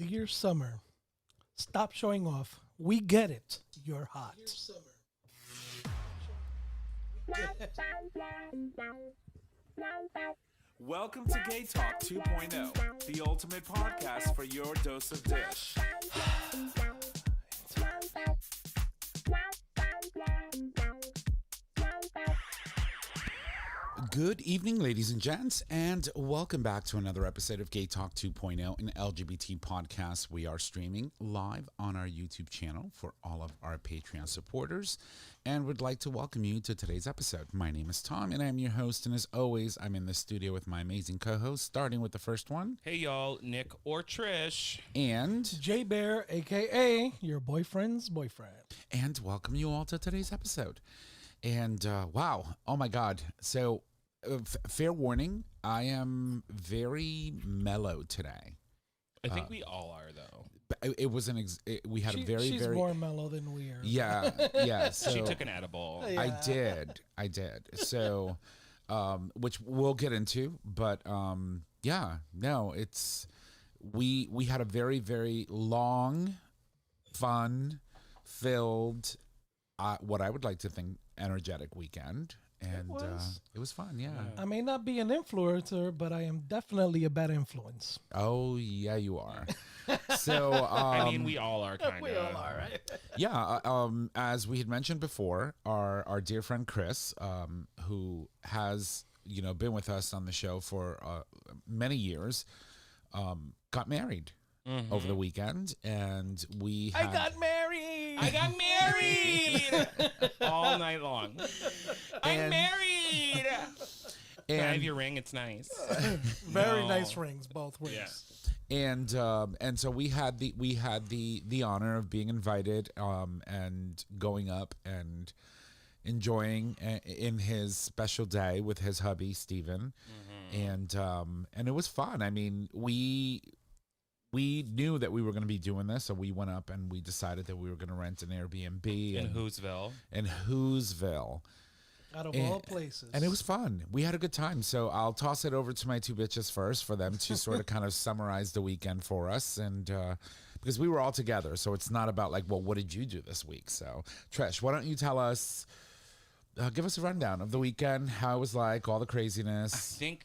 Dear Summer, stop showing off. We get it. You're hot. Dear Summer. Welcome to GayTalk 2.0, the ultimate podcast for your dose of dish. Good evening, ladies and gents, and welcome back to another episode of GayTalk 2.0, an LGBT podcast. We are streaming live on our YouTube channel for all of our Patreon supporters, and would like to welcome you to today's episode. My name is Tom, and I'm your host, and as always, I'm in the studio with my amazing co-host, starting with the first one. Hey, y'all, Nick or Trish. And J Bear, a.k.a. your boyfriend's boyfriend. And welcome you all to today's episode. And wow, oh my God. So, fair warning, I am very mellow today. I think we all are, though. It was we had a very, she's very more mellow than we are. Yeah, yeah. So She took an edible. Yeah. I did. So, which we'll get into, but yeah, no, it's we had a very, very long, fun, filled, what I would like to think energetic weekend. And it was fun, yeah. I may not be an influencer, but I am definitely a bad influence. Oh, yeah, you are. So, I mean, we all are, kind of. We all are, right? yeah, as we had mentioned before, our dear friend Chris, who has, been with us on the show for many years, got married over the weekend, and I got married. I got married all night long. I'm And- married. Can I have and your ring? It's nice. Very No. nice rings, both rings. Yeah. and so we had the honor of being invited and going up and enjoying in his special day with his hubby Steven. And it was fun. I mean, we knew that we were going to be doing this, so we went up and we decided that we were going to rent an Airbnb In Whoville. in Whoville. Out of all places. And it was fun. We had a good time. So I'll toss it over to my two bitches first for them to sort of kind of summarize the weekend for us. And because we were all together, so it's not about like, well, what did you do this week? So Trish, why don't you tell us, give us a rundown of the weekend, how it was like, all the I craziness. think,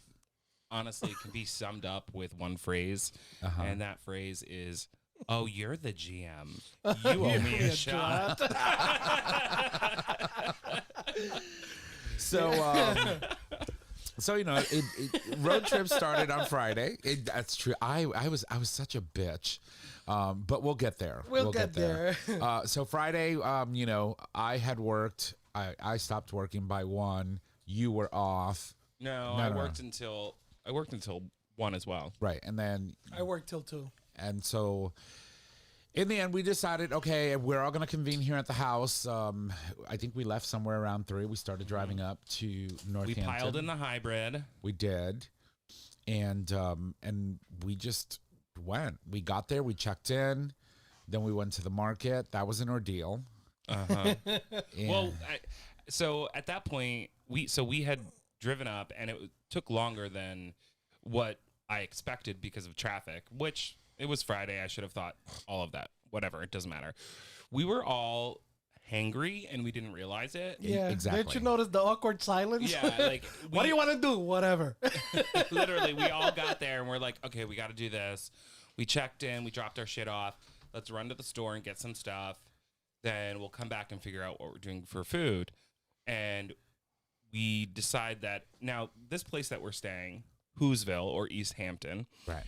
honestly, it can be summed up with one phrase, and that phrase is, "Oh, you're the GM. You owe me a shot." So, road trip started on Friday. That's true. I was such a bitch, but we'll get there. We'll get there. So Friday, I had worked. I stopped working by 1. You were off. No, No, I no, worked until 1 as well. Right, and then I work till 2. and so. In the end, we decided, okay, we're all going to convene here at the house. I think we left somewhere around 3. We started driving up to Northampton. We piled in the hybrid. We did, and we just went. We got there. We checked in. Then we went to the market. That was an ordeal. Well, so at that point, we had driven up, and it took longer than what I expected because of traffic, which it was Friday. I should have thought all of that. Whatever. It doesn't matter. We were all hangry, and we didn't realize it. Yeah. Exactly. Didn't you notice the awkward silence? Yeah, like, what do you want to do? Whatever. Literally, we all got there, and we're like, okay, we got to do this. We checked in. We dropped our shit off. Let's run to the store and get some stuff. Then we'll come back and figure out what we're doing for food. And we decide that now this place that we're staying, Whoville or East Hampton, Right.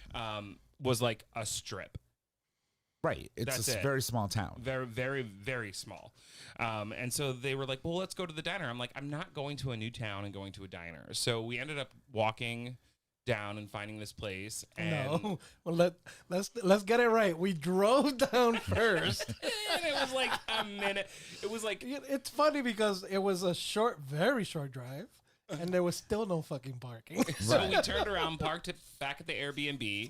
was like a strip. Right. It's That's a it. very small town. Very, very, very small. And so they were like, well, let's go to the diner. I'm like, I'm not going to a new town and going to a diner. So we ended up walking down and finding this place. And No. Well, let's get it right. We drove down first. and it was like a minute. It was like, It's funny because it was a very short drive, and there was still no fucking parking. so we turned around, parked it back at the Airbnb,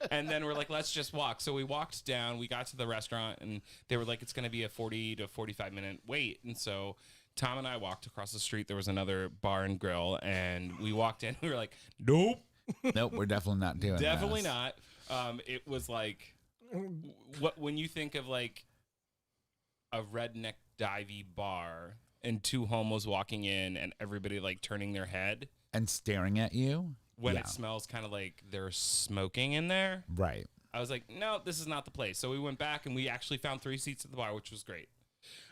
and then we're like, let's just walk. So we walked down, we got to the restaurant, and they were like, it's going to be a 40 to 45 minute wait. And so Tom and I walked across the street. There was another bar and grill, and we walked in. We were like, nope. Nope, we're definitely not doing Definitely this. not. It was like what when you think of like a redneck divey bar and two homos walking in and everybody like turning their head And staring at you when it smells kind of like they're smoking in there. Right. I was like, no, this is not the place. So we went back and we actually found 3 seats at the bar, which was great.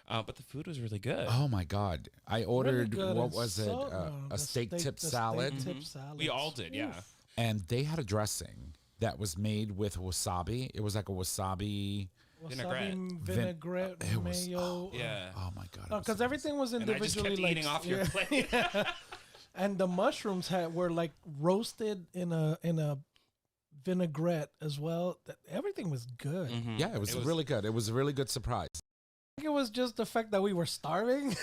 But the food was really good. Oh my God. I ordered, Really good what and was it? A steak tip salad. Steak tip salad. We all did, yeah. And they had a dressing that was made with wasabi. It was like a wasabi. Vinaigrette. Vinaigrette, It was- mayo. Yeah. Oh my God. it was Because so everything was And I just individually kept eating off your plate. And the mushrooms were like roasted in a vinaigrette as well. Everything was good. Mhm. Yeah, it was really good. It was a really good surprise. I think it was just the fact that we were starving,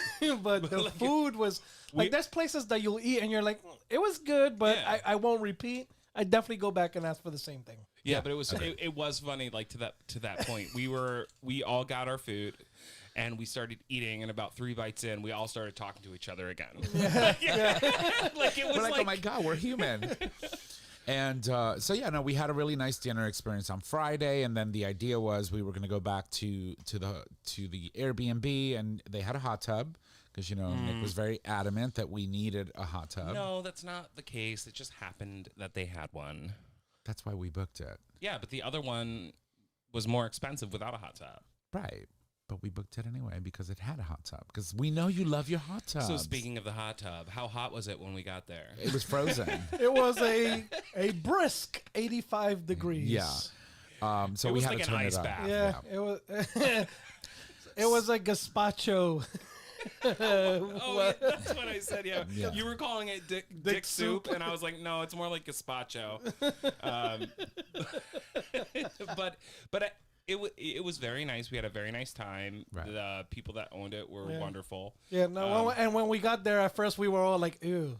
but the Like, food was like there's places that you'll eat and you're like, it was good, but Yeah. I won't repeat. I definitely go back and ask for the same thing. Yeah, but it was funny. Like to that point, we all got our food, and we started eating. And about 3 bites in, we all started talking to each other again. Like it was We're like, oh my God, we're human. And we had a really nice dinner experience on Friday, and then the idea was we were going to go back to the Airbnb, and they had a hot tub because Nick was very adamant that we needed a hot tub. No, that's not the case. It just happened that they had one. That's why we booked it. Yeah, but the other one was more expensive without a hot tub. Right. But we booked it anyway because it had a hot tub. Because we know you love your hot tub. So speaking of the hot tub, how hot was it when we got there? It was frozen. It was a brisk 85 degrees. Yeah. So It we was had like to an turn ice it up. bath. Yeah, it was. It was a gazpacho. Oh, yeah, that's what I said. Yeah. Yeah. You were calling it dick soup, and I was like, no, it's more like gazpacho. But it was very nice. We had a very nice time. Right. The people that owned it were wonderful. Yeah, no, and when we got there, at first we were all like, ew.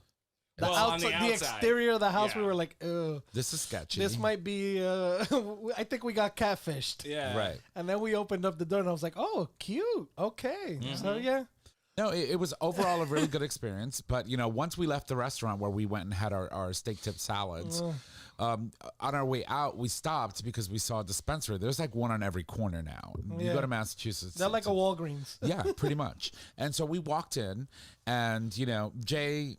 On the outside. Exterior of the house, we Yeah. were like, ew. This is sketchy. This might be, I think we got catfished. Yeah. Right. And then we opened up the door and I was like, oh, cute. Okay. So, yeah. No, it was overall a really good experience. But, once we left the restaurant where we went and had our steak tip salads, on our way out, we stopped because we saw a dispensary. There's like one on every corner now. You Yeah. go to Massachusetts. They're like a Walgreens. Yeah, pretty much. And so we walked in, and Jay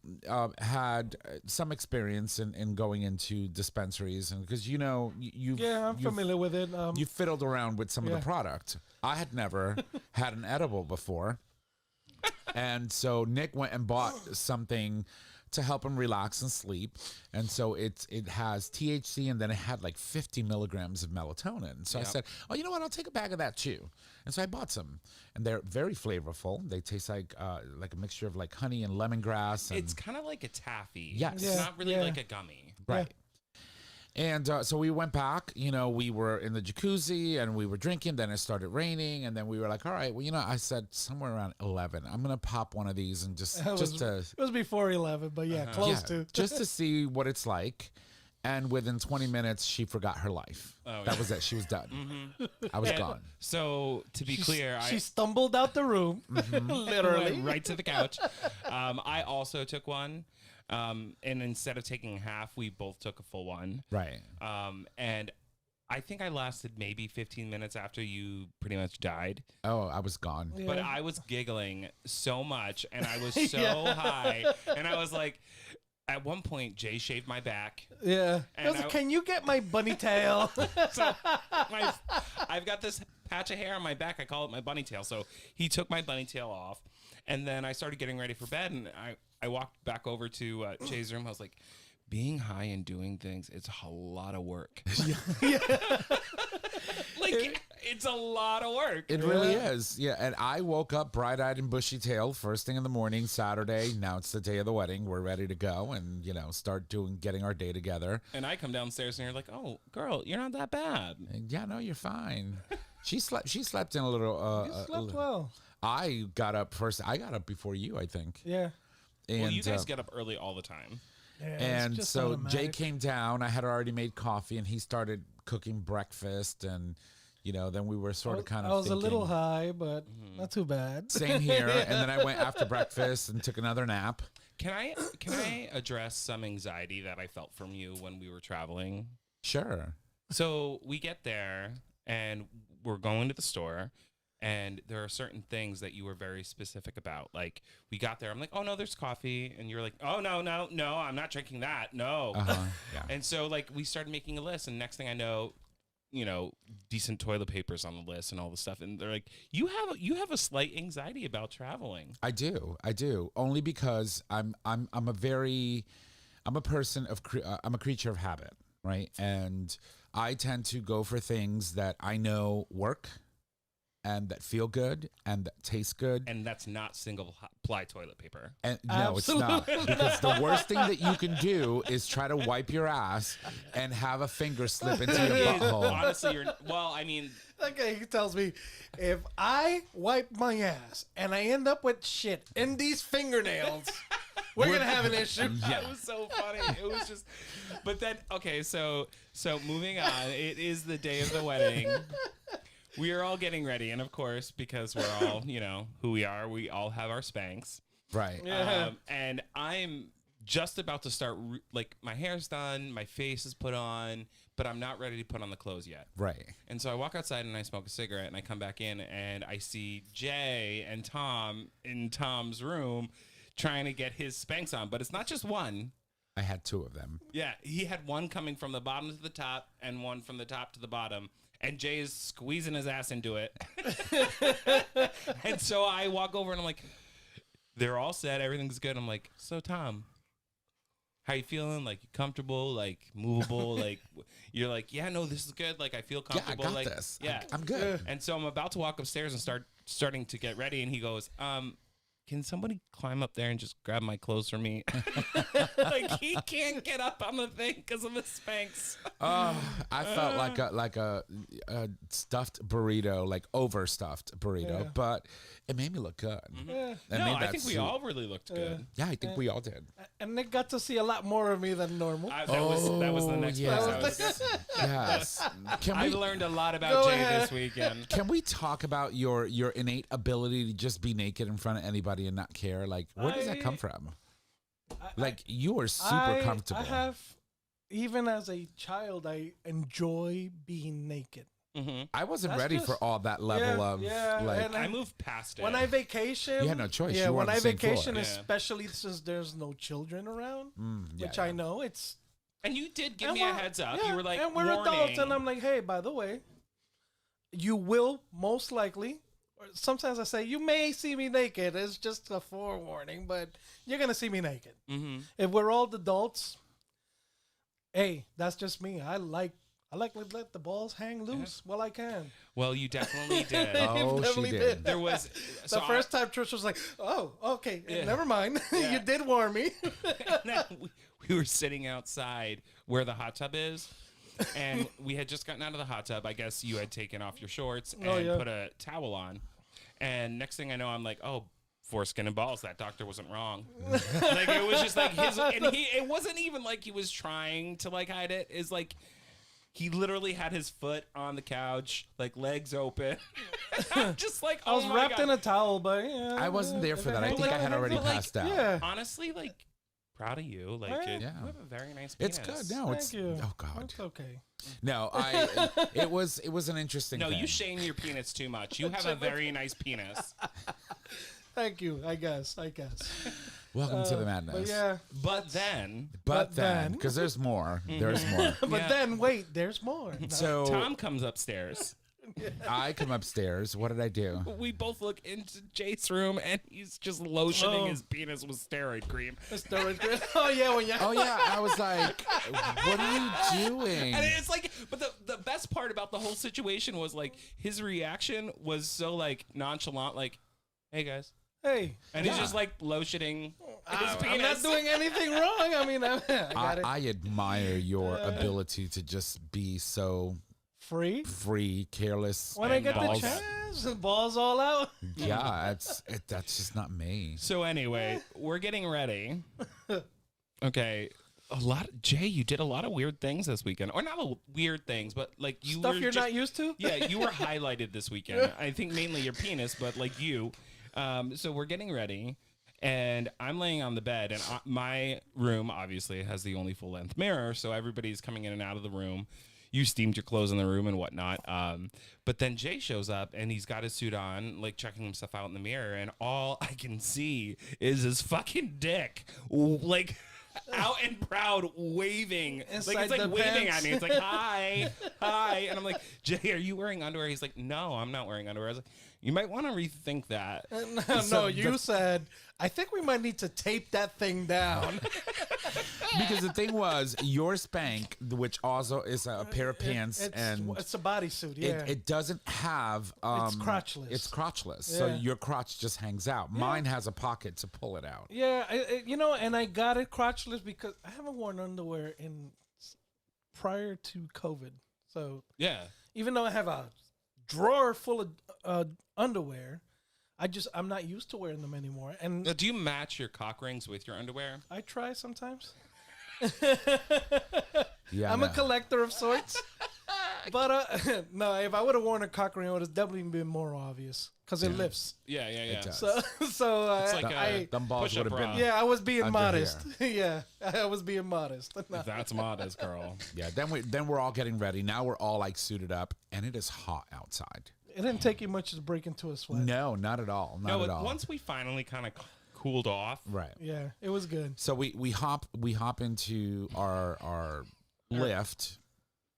had some experience in going into dispensaries, and because I'm familiar with it. you fiddled around with some of Yeah. the product. I had never had an edible before, and so Nick went and bought something to help him relax and sleep. And so it has THC, and then it had like 50 milligrams of melatonin. So I said, oh, you know what? I'll take a bag of that too. And so I bought some, and they're very flavorful. They taste like a mixture of like honey and lemongrass. And It's kind of like a taffy. Yes. It's Yeah, not really yeah. like a gummy. right. And so we went back, we were in the jacuzzi and we were drinking. Then it started raining. And then we were like, all right, well, I said somewhere around 11, I'm going to pop one of these and It was before 11, but yeah, close to. just to see what it's like. And within 20 minutes, she forgot her life. Oh, That yeah. was it. She was done. I was gone. So to be clear, She stumbled out the room, literally. went right to the couch. I also took one. And instead of taking half, we both took a full one. Right. And I think I lasted maybe 15 minutes after you pretty much died. Oh, I was gone. Yeah. But I was giggling so much, and I was so Yeah. high. And I was like, at one point, Jay shaved my back. Yeah. And I was like, can you get my bunny tail? So I've got this patch of hair on my back. I call it my bunny tail. So he took my bunny tail off, and then I started getting ready for bed, and I walked back over to Jay's room. I was like, being high and doing things, it's a lot of work. Like, it's a lot of work. It really is. Yeah. And I woke up bright-eyed and bushy-tailed first thing in the morning, Saturday. Now it's the day of the wedding. We're ready to go and, start getting our day together. And I come downstairs and you're like, oh, girl, you're not that bad. And, yeah, no, you're fine. She slept in a little. You slept well. I got up first. I got up before you, I think. Yeah. And, Well, you guys get up early all the time. Yeah, it's and just so automatic. Jay came down. I had already made coffee, and he started cooking breakfast. And, then we were sort of kind of I was a little thinking, high, but not too bad. Same here. And then I went after breakfast and took another nap. Can I address some anxiety that I felt from you when we were traveling? Sure. So we get there, and we're going to the store. And there are certain things that you were very specific about. Like, we got there, I'm like, oh no, there's coffee, and you're like, oh no, I'm not drinking that, no. Yeah. And so like we started making a list, and next thing I know, decent toilet papers on the list and all the stuff, and they're like, you have a slight anxiety about traveling. I do. Only because I'm a creature of habit, right? And I tend to go for things that I know work and that feel good and that taste good. And that's not single ply toilet paper. And no, Absolutely. it's not. Because the worst thing that you can do is try to wipe your ass and have a finger slip into your butthole. Honestly, That guy, he tells me, if I wipe my ass and I end up with shit in these fingernails, we're going to have an issue. It was so funny. It was just, but then, okay, so moving on, it is the day of the wedding. We are all getting ready, and of course, because we're all, who we are, we all have our Spanx. Right. Yeah. And I'm just about to start, my hair's done, my face is put on, but I'm not ready to put on the clothes yet. Right. And so I walk outside and I smoke a cigarette, and I come back in and I see Jay and Tom in Tom's room trying to get his Spanx on, but it's not just one. I had two of them. Yeah, he had one coming from the bottom to the top and one from the top to the bottom. And Jay is squeezing his ass into it. And so I walk over and I'm like, they're all set. Everything's good. I'm like, so Tom, how you feeling? Like, you comfortable? Like, movable? Like, you're like, yeah, no, this is good. Like, I feel comfortable. Yeah, I got like, this. Yeah, I'm good. And so I'm about to walk upstairs and starting to get ready. And he goes, can somebody climb up there and just grab my clothes for me? Like, he can't get up on the thing because of the Spanx. I felt like a stuffed burrito, like overstuffed burrito, Yeah. but it made me look good. Yeah. No, I think we all really looked good. Yeah, I think we all did. And they got to see a lot more of me than normal. That was the next yes. place I was. Yes. Can I've we learned a lot about Go Jay ahead. this weekend. can we talk about your innate ability to just be naked in front of anybody and not care? Like, where does that come from? Like, you are super comfortable. I have, even as a child, I enjoy being naked. Mm-hmm. I wasn't That's ready just- for all that level of like. and I moved past it. when I vacation, You had no choice. Yeah, You were when on I the same floor. vacation, Yeah. especially since there's no children around, Yeah, which yeah. I know it's. and you did give and me a we're- heads up. yeah, You were like, and we're warning. adults, and I'm like, hey, by the way, you will most likely. Or sometimes I say you may see me naked. It's just a forewarning, but you're gonna see me naked. Mm-hmm. If we're all adults, hey, that's just me. I like to let the balls hang loose while I can. Well, you definitely did. Oh, she Definitely did. There was The first time Trish was like, "Oh, okay, Yeah. never mind. Yeah. You did warn me." and then we were sitting outside where the hot tub is, and we had just gotten out of the hot tub. I guess you had taken off your shorts and Oh, yeah. put a towel on. And next thing I know, I'm like, oh, foreskin and balls. That doctor wasn't wrong. Like, it was just like his, and it wasn't even like he was trying to like hide it. It's like he literally had his foot on the couch, like legs open. I'm just like, I was my wrapped God. in a towel, but yeah, I wasn't there for that. I think I had already passed out. Yeah, Honestly, like, proud of you. Like, Right. you Yeah. have a very nice penis. It's good. No, thank it's you. oh god. It's okay. No, it was an interesting No, thing. you shame your penis too much. You have a very nice penis. Thank you. I guess. Welcome to the madness. But yeah. But then But But then, then- because there's more. There's more. But Yeah. then wait, there's more. No. So Tom comes upstairs. I come upstairs. What did I do? We both look into Jake's room, and he's just lotioning Oh. his penis with steroid cream. Oh yeah, when you. Oh yeah, I was like, what are you doing? And it's like, but the best part about the whole situation was like his reaction was so like nonchalant, like, "Hey guys," Hey, and he's just like lotioning his I'm penis. not doing anything wrong. I mean, I got it I admire your ability to just be so free. free, careless. When I And get balls. the chance, the balls all out. Yeah, that's just not me. So anyway, we're getting ready. Okay. Jay, you did a lot of weird things this weekend. Or not weird things, but like you Stuff were you're just, not used to. Yeah, you were highlighted this weekend. I think mainly your penis, but like you. So we're getting ready, and I'm laying on the bed, and my room obviously has the only full length mirror, so everybody's coming in and out of the room. you steamed your clothes in the room and whatnot. But then Jay shows up and he's got his suit on, like checking himself out in the mirror, and all I can see is his fucking dick, like out and proud, waving. Inside Like it's like the waving pants. at me. It's like hi, hi, and I'm like, Jay, are you wearing underwear? He's like, no, I'm not wearing underwear. I was like, you might want to rethink that. No, you said, I think we might need to tape that thing down. Because the thing was, your Spank, which also is a pair of pants, and it's a bodysuit, yeah. it doesn't have. It's crotchless. It's crotchless, so Yeah. your crotch just hangs out. Mine has a pocket to pull it out. Yeah, and I got it crotchless because I haven't worn underwear prior to COVID. So Yeah. even though I have a drawer full of underwear, I'm not used to wearing them anymore. And Now, do you match your cock rings with your underwear? I try sometimes. Yeah, I'm a collector of sorts. But no, if I would have worn a cock ring, it would have definitely been more obvious because it lifts. Yeah, yeah, yeah. does. So It's like a them balls push-up would have been. bra. yeah, I was being Under modest. Yeah, I was being modest. No. That's modest, girl. Yeah, then we're all getting ready. Now we're all like suited up, and it is hot outside. It didn't take you much to break into a sweat. No, not at all. Not at all. Once we finally kind of cooled off, Right. Yeah, it was good. So we hop into our lift,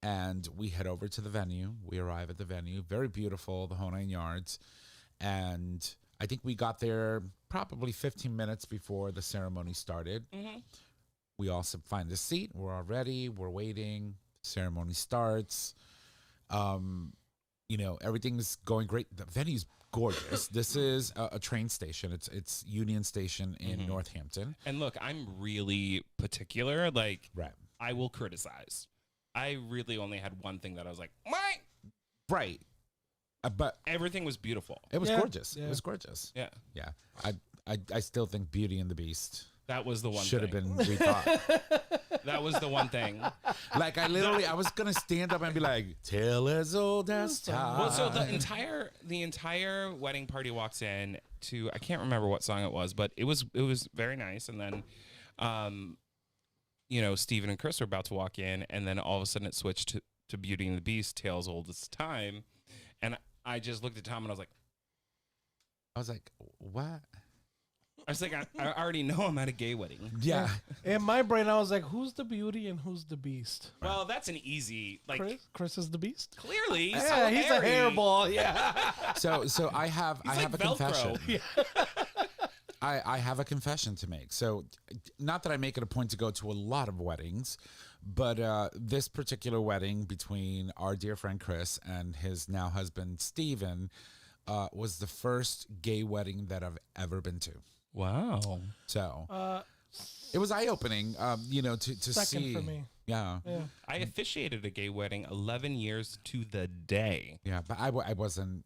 and we head over to the venue. We arrive at the venue, very beautiful, the whole 9 yards, and I think we got there probably 15 minutes before the ceremony started. Mm-hmm. We also find a seat. We're all ready. We're waiting. Ceremony starts. Everything's going great. The venue's gorgeous. This is a train station. It's Union Station in Northampton. and look, I'm really particular. Like, Right. I will criticize. I really only had one thing that I was like, "Why?" Right. But Everything was beautiful. it was Yeah, gorgeous. yeah. It was gorgeous. Yeah, Yeah. I still think Beauty and the Beast that was the one. should have thing. been rethought. That was the one thing. Like I was gonna stand up and be like, "Tale as old as time." Well, so the entire wedding party walks in to, I can't remember what song it was, but it was very nice. And then, Steven and Chris were about to walk in, and then all of a sudden it switched to Beauty and the Beast, Tales Old as Time, and I just looked at Tom and I was like, "What?" I already know I'm at a gay wedding. Yeah. In my brain, I was like, "Who's the beauty and who's the beast?" Well, that's an easy, like, Chris is the beast. clearly, Yeah, so he's hairy. a hairball. Yeah. So I have like a Velcro. confession. I have a confession to make. So, not that I make it a point to go to a lot of weddings, but this particular wedding between our dear friend Chris and his now husband Steven was the first gay wedding that I've ever been to. Wow. So it was eye opening, to Second see. for me. Yeah, Yeah. I officiated a gay wedding 11 years to the day. yeah, but I wasn't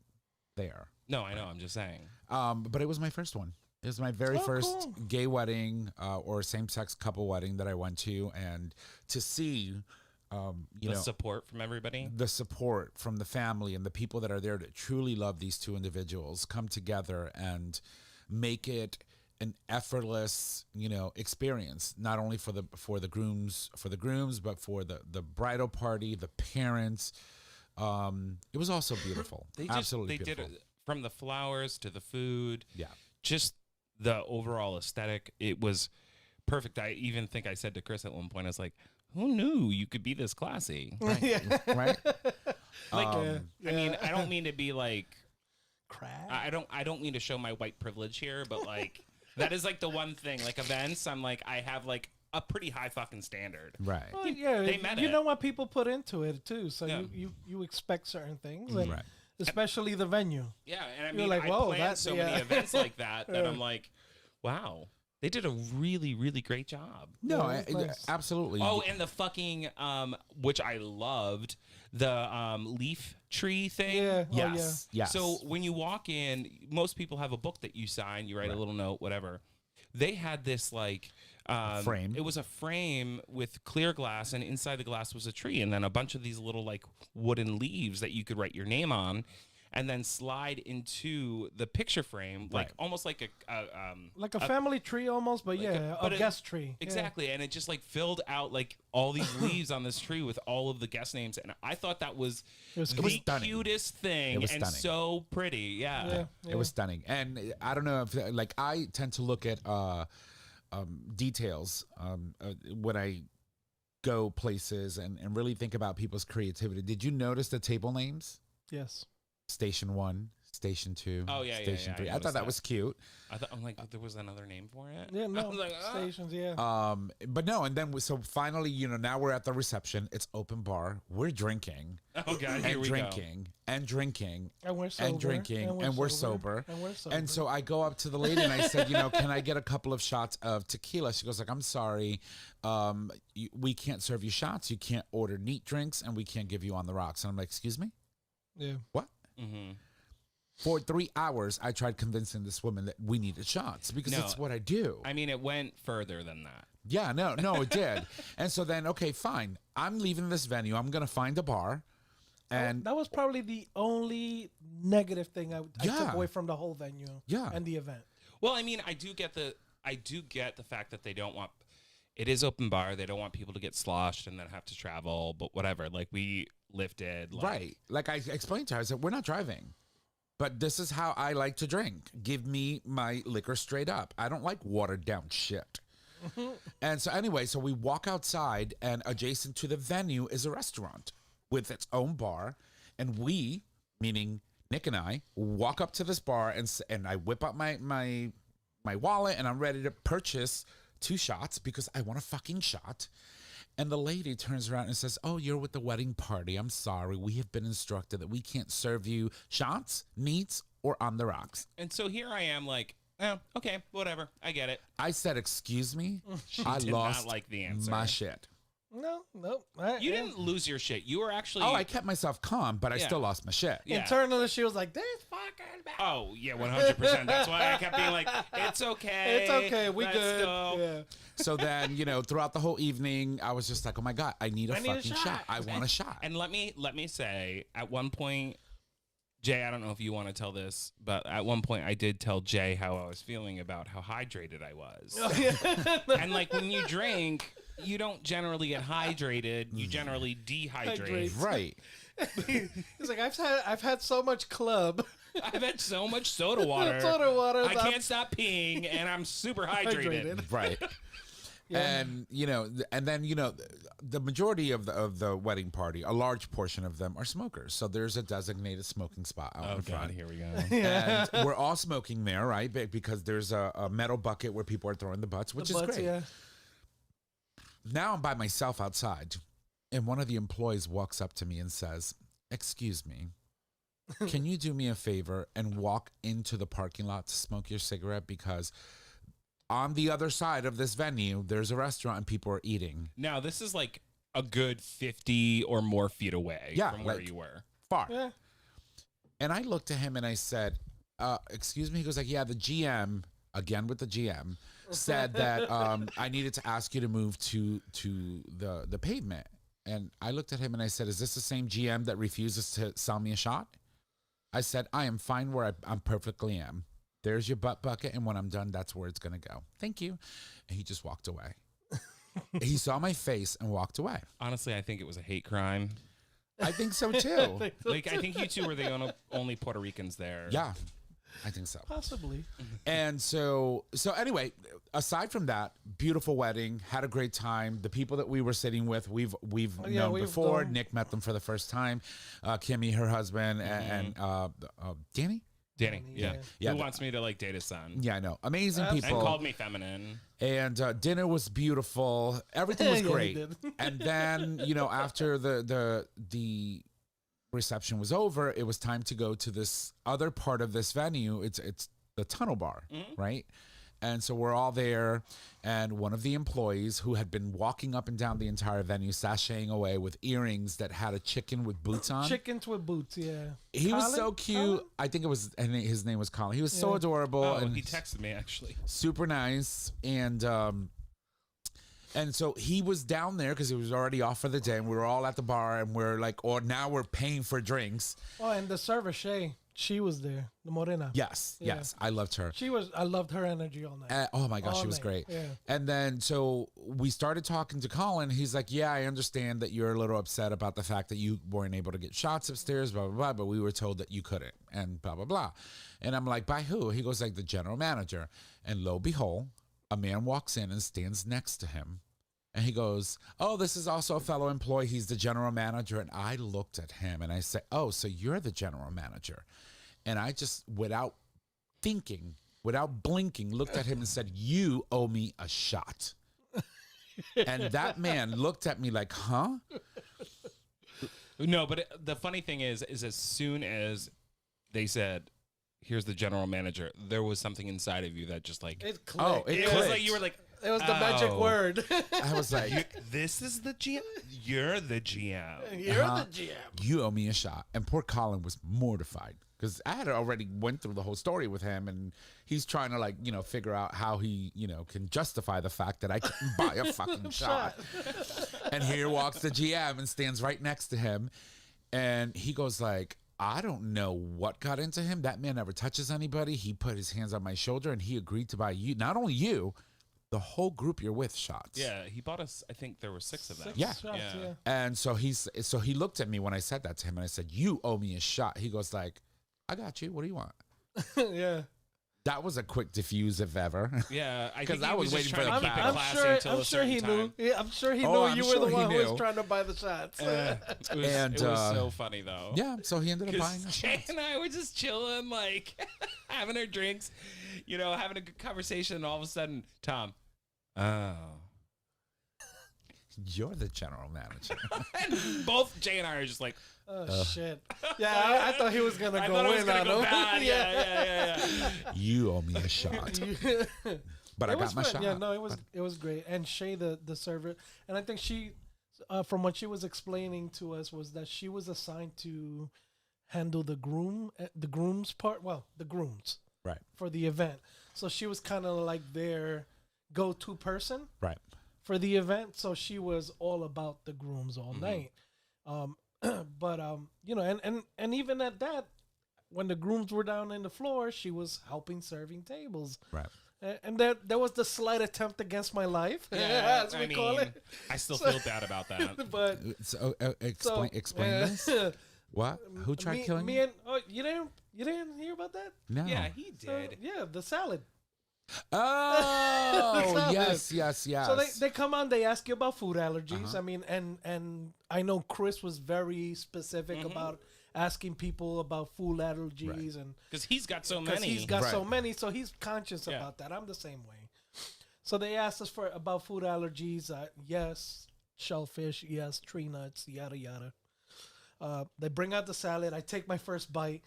there. No, I know. I'm just saying. But it was my first one. It was my very Oh, first cool. gay wedding or same-sex couple wedding that I went to, and to see, The support from everybody. the support from the family and the people that are there to truly love these two individuals come together and make it an effortless, experience, not only for the grooms, but for the bridal party, the parents. It was also beautiful. Absolutely They beautiful. did it from the flowers to the food. Yeah. Just the overall aesthetic. It was perfect. I even think I said to Chris at one point, I was like, who knew you could be this classy? Yeah. Right? Like, Um, I mean, I don't mean to be like, Crap. I don't mean to show my white privilege here, but like, that is like the one thing. Like events, I'm like, I have like a pretty high fucking standard. Right. Well, yeah, They met you it. know what people put into it too, so Yeah. you expect certain things, and Right. especially the venue. Yeah, and I You're mean, like, I whoa, planned that's- so yeah. many events like that I'm like, wow, they did a really, really great job. No, Yeah, it was nice. absolutely. Oh, and the fucking which I loved, the leaf tree thing. Yeah. yes. Yes. So when you walk in, most people have a book that you sign, you write a little note, whatever. They had this like frame. It was a frame with clear glass, and inside the glass was a tree, and then a bunch of these little like wooden leaves that you could write your name on. and then slide into the picture frame, like Right. almost like Like a family tree almost, but yeah, but a guest tree. Yeah. exactly. And it just like filled out like all these leaves on this tree with all of the guest names, and I thought that was was the was stunning. cutest thing It was and stunning. so pretty. Yeah. Yeah, It was stunning. And I don't know if, like, I tend to look at details when I go places and really think about people's creativity. Did you notice the table names? Yes. Station 1, Station 2, Oh, yeah, yeah, Station yeah, I 3. I noticed thought that that. was cute. I'm like, there was another name for it. Yeah, I no. was like, ah. Stations, yeah. But no, and then so finally, now we're at the reception. It's open bar. We're drinking Oh god, here and we drinking and drinking And we're sober. and drinking and we're sober. And we're sober. And so I go up to the lady and I said, can I get a couple of shots of tequila? She goes like, I'm sorry, we can't serve you shots. You can't order neat drinks, and we can't give you on the rocks. And I'm like, excuse me, yeah. what? go. Mm-hmm. For 3 hours, I tried convincing this woman that we needed shots because No. it's what I do. I mean, it went further than that. Yeah, no, it did. And so then, okay, fine. I'm leaving this venue. I'm going to find a bar. And that was probably the only negative thing I took Yeah. away from the whole venue. Yeah. And the event. Well, I mean, I do get the fact that they don't want. It is open bar. They don't want people to get sloshed and then have to travel. But whatever. Like we lifted. Like, right. Like I explained to her, I said, we're not driving. But this is how I like to drink. Give me my liquor straight up. I don't like watered down shit. And so anyway, so we walk outside, and adjacent to the venue is a restaurant with its own bar. And we, meaning Nick and I, walk up to this bar, and I whip out my wallet, and I'm ready to purchase 2 shots because I want a fucking shot. And the lady turns around and says, oh, you're with the wedding party. I'm sorry. We have been instructed that we can't serve you shots, neats, or on the rocks. And so here I am, like, oh, okay, whatever. I get it. I said, excuse me? I did lost not like the answer. my shit. No. You didn't lose your shit. You were actually. Oh, I kept myself calm, but I Yeah. still lost my shit. Yeah. Internally, she was like, this fucking bad. Oh yeah, 100%. That's why I kept being like, it's okay. It's okay. We let's good. go." Yeah. So then, throughout the whole evening, I was just like, oh my God, I need a I need a fucking shot. shot. I want a shot. And let me say, at one point, Jay, I don't know if you want to tell this, but at one point I did tell Jay how I was feeling about how hydrated I was. And like when you drink, you don't generally get hydrated. You generally dehydrate. Hydrate. Right. He's like, I've had so much club. I've had so much soda water. Soda water. I can't stop peeing, and I'm super hydrated. Hydrated. Right. Yeah. And the majority of the wedding party, a large portion of them are smokers. So there's a designated smoking spot out in front. here we go. And we're all smoking there, right? Because there's a metal bucket where people are throwing the butts, which The is butts, great. Yeah. Now I'm by myself outside, and one of the employees walks up to me and says, excuse me, can you do me a favor and walk into the parking lot to smoke your cigarette? Because on the other side of this venue, there's a restaurant and people are eating. Now, this is like a good 50 or more feet away Yeah, from where like- you were. Far. Yeah. And I looked at him and I said, excuse me? He goes like, yeah, the GM, again with the GM, said that I needed to ask you to move to the pavement. And I looked at him and I said, is this the same GM that refuses to sell me a shot? I said, I am fine where I'm perfectly am. There's your butt bucket, and when I'm done, that's where it's going to go. Thank you. And he just walked away. He saw my face and walked away. Honestly, I think it was a hate crime. I think so too. Like, I think you two were the only Puerto Ricans there. Yeah, I think so. Possibly. And so anyway, aside from that, beautiful wedding, had a great time. The people that we were sitting with, we've known we've before. known. Nick met them for the first time. Kimmy, her husband, and Danny. Danny. Yeah. Yeah, Who wants me to like date his son? Yeah, I know. Amazing And people. called me feminine. And dinner was beautiful. Everything was Yeah, he great. did. And then, after the reception was over, it was time to go to this other part of this venue. It's the tunnel bar, right? And so we're all there, and one of the employees who had been walking up and down the entire venue, sashaying away with earrings that had a chicken with boots on. Chickens with boots, yeah. He was Colin? so cute. Colin? I think his name was Colin. He was so Yeah. adorable Oh, and he texted me actually. super nice. And And so he was down there because he was already off for the day, and we were all at the bar, and we're like, or now we're paying for drinks. Oh, and the server Shay, she was there. The Morena. Yes, Yeah. yes, I loved her. I loved her energy all night. Oh my gosh, All she was night, great. yeah. And then so we started talking to Colin. He's like, "Yeah, I understand that you're a little upset about the fact that you weren't able to get shots upstairs, blah blah blah. But we were told that you couldn't, and blah blah blah." And I'm like, "By who?" He goes, "Like the general manager." And lo and behold, a man walks in and stands next to him. And he goes, "Oh, this is also a fellow employee. He's the general manager." And I looked at him and I said, "Oh, so you're the general manager." And I just, without thinking, without blinking, looked at him and said, "You owe me a shot." And that man looked at me like, "Huh?" No, but the funny thing is as soon as they said, "Here's the general manager," there was something inside of you that just like It clicked. Oh, it it was clicked. like you were like, It was the magic "Oh, word. I was like, This is the GM. You're the GM." You're Uh-huh. the GM. "You owe me a shot." And poor Colin was mortified because I had already went through the whole story with him, and he's trying to, like, figure out how he, can justify the fact that I couldn't buy a fucking shot. And here walks the GM and stands right next to him, and he goes like, "I don't know what got into him. That man never touches anybody. He put his hands on my shoulder and he agreed to buy you, not only you, the whole group you're with, shots." Yeah, he bought us. I think there were 6 of them. Yeah. Shots, Yeah. And so he looked at me when I said that to him, and I said, "You owe me a shot." He goes like, "I got you. What do you want?" Yeah. That was a quick diffuse if ever. Yeah, I 'Cause think I he was was just waiting for trying the to keep battle. it classy until I'm a sure certain he time. knew. Yeah, I'm sure he Oh, knew I'm you were sure the he one who knew. was trying to buy the shots. It was, And, it was so funny though. Yeah, so he ended up buying a Jay shot. and I were just chilling, like having our drinks, having a good conversation, and all of a sudden, Tom, oh. You're the general manager. And both Jay and I are just like, Oh shit! Yeah, I thought he was gonna I go thought it was in gonna on go him. bad. Yeah. You owe me a shot. But I It was got my fun. shot. Yeah, no, it was great. And Shay, the server, and I think she, from what she was explaining to us, was that she was assigned to handle the grooms part. Well, the grooms Right, for the event. So she was kind of like their go-to person right. for the event. So she was all about the grooms all night. But and even at that, when the grooms were down in the floor, she was helping serving tables. Right. And there was the slight attempt against my life, as we call it. I still feel bad about that. But So, so, explain this. What? Who tried killing me? you? And you didn't hear about that? No. Yeah, he So, did. yeah, the salad. Oh, Salad. yes. So they come on, they ask you about food allergies. Uh-huh. I mean, and I know Chris was very specific about asking people about food allergies and Because he's got so because many. he's got so Right. many, so he's conscious Yeah. about that. I'm the same way. So they asked us about food allergies. Yes, shellfish. Yes, tree nuts. Yada yada. They bring out the salad. I take my first bite,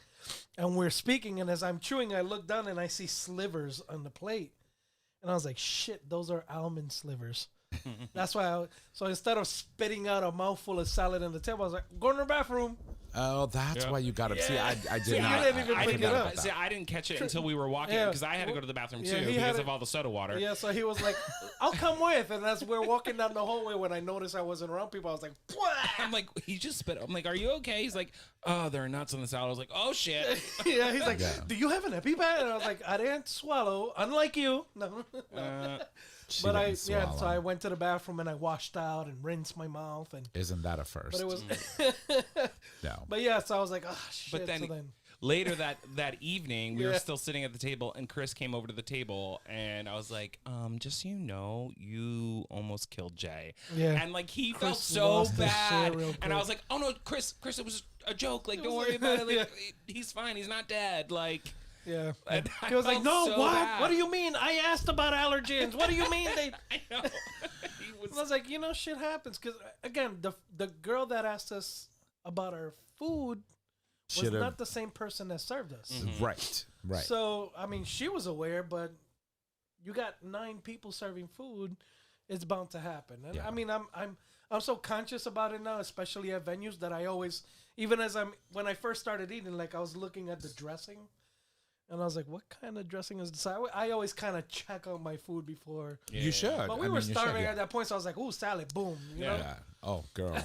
and we're speaking. And as I'm chewing, I look down and I see slivers on the plate, and I was like, "Shit, those are almond slivers." That's why. So instead of spitting out a mouthful of salad on the table, I was like, "Go in the bathroom." Oh, that's Yeah. why you got him. See, I did See, you not. didn't even I pick forgot it up. about that. See, I didn't catch it until we were walking Yeah. because I had to go to the bathroom Yeah, too he had because it- of all the soda water. Yeah, so he was like, "I'll come with." And as we're walking down the hallway, when I noticed I wasn't around people, I was like, I'm like, he just spit. I'm like, are you okay? He's like, oh, there are nuts on the salad. I was like, oh shit. "Yeah." He's like, Yeah. "Do you have an EpiPen?" And I was like, "I didn't swallow, unlike you." No. She But didn't so swallow. I went to the bathroom and I washed out and rinsed my mouth and. Isn't that a first? But it was. No. But yeah, so I was like, "Ah, shit." But then, so then later that evening, we were Yeah. still sitting at the table, and Chris came over to the table, and I was like, just so you know, you almost killed Jay. Yeah. And like he Chris felt so lost his bad, shit real and I quick. was like, oh no, Chris, it was a joke. Like, don't was worry like- about it. Like, Yeah. he's fine. He's not dead. Like. yeah. And I He was like, felt "No, so what? bad. What do you mean? I asked about allergens. What do you mean they?" I know. He was- I was like, shit happens because again, the girl that asked us about our food was Should've- not the same person that served us. Right. Right. So I mean, she was aware, but you got 9 people serving food, it's bound to happen. And Yeah. I mean, I'm so conscious about it now, especially at venues, that I always, even when I first started eating, like I was looking at the dressing, And I was like, what kind of dressing is this? I always kind of check out my food before. You should. But we were starving at that point, so I was like, ooh, salad, boom. You know? Yeah. Oh, girl.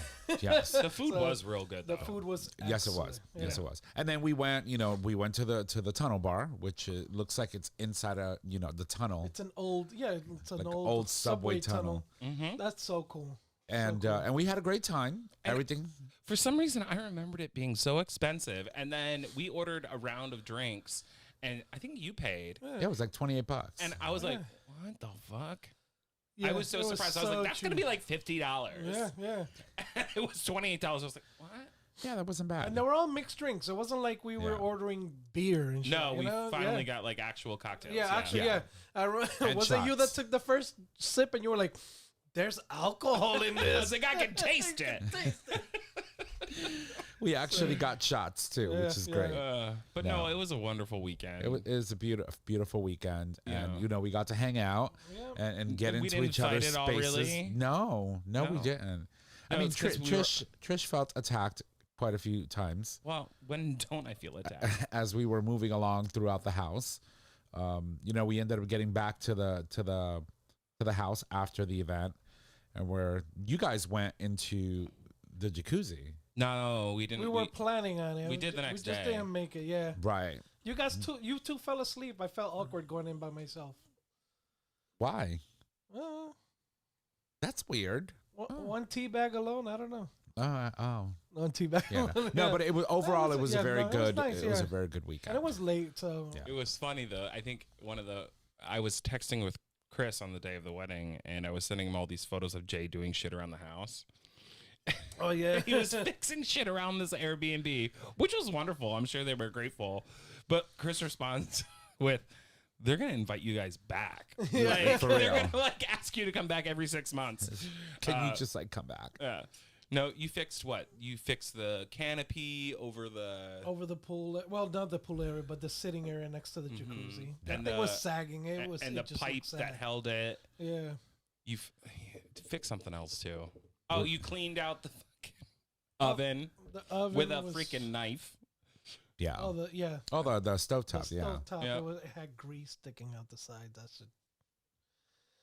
Yes. The food was real good, though. The food was Yes, it excellent. was. Yes, it was. And then we went to the tunnel bar, which looks like it's inside the tunnel. It's an old, it's an Like old subway tunnel. Mm-hmm. That's so cool. And cool. and we had a great time. Everything. For some reason, I remembered it being so expensive. And then we ordered a round of drinks, and I think you paid. Yeah, it was like $28. And I was like, what the fuck? Yeah, I was so surprised. I was like, that's going to be like $50. Yeah. It was $28. I was like, what? Yeah, that wasn't bad. And they were all mixed drinks. It wasn't like we were Yeah. ordering beer and shit. No, you we know? finally got like actual cocktails. Yeah, actually, Yeah. And was it you that shots. took the first sip and you were like, there's alcohol in I this? was like, I can taste it. We actually got shots too, Yeah, which is yeah. great. But No. no, it was a wonderful weekend. It was a beautiful weekend, and Yeah. we got to hang out and get We into didn't each fight other's at all, spaces. really? No, we No. didn't. I No, mean, it's 'cause we were- Trish felt attacked quite a few times Well, when don't I feel attacked? as we were moving along throughout the house. We ended up getting back to the house after the event, and where you guys went into the jacuzzi. No, we didn't. We were planning on it. we did the next We just day. didn't make it, yeah. Right? You two fell asleep. I felt awkward going in by myself. Why? Uh, That's weird. One tea bag alone? I don't know. Oh. One tea bag Yeah. alone. No, but it was overall. It was a very it was good. nice, It was a yeah. very good weekend. And it was late, so. Yeah. It was funny though. I think I was texting with Chris on the day of the wedding, and I was sending him all these photos of Jay doing shit around the house. Oh, yeah. He was fixing shit around this Airbnb, which was wonderful. I'm sure they were grateful. But Chris responds with, "They're gonna invite you guys back. Like, For they're real. gonna like ask you to come back every 6 months." Can you just like come back? No, you fixed what? You fixed the canopy over the. Over the pool. Well, not the pool area, but the sitting area next to the jacuzzi. And It was sagging. It was. and it the just pipe looked sad. that held it. Yeah. You fixed something else too. Oh, you cleaned out the fucking oven The oven with a was, freaking knife. Yeah. Oh, the the stovetop. the Yeah. stovetop, Yeah. It had grease sticking out the side. That's it.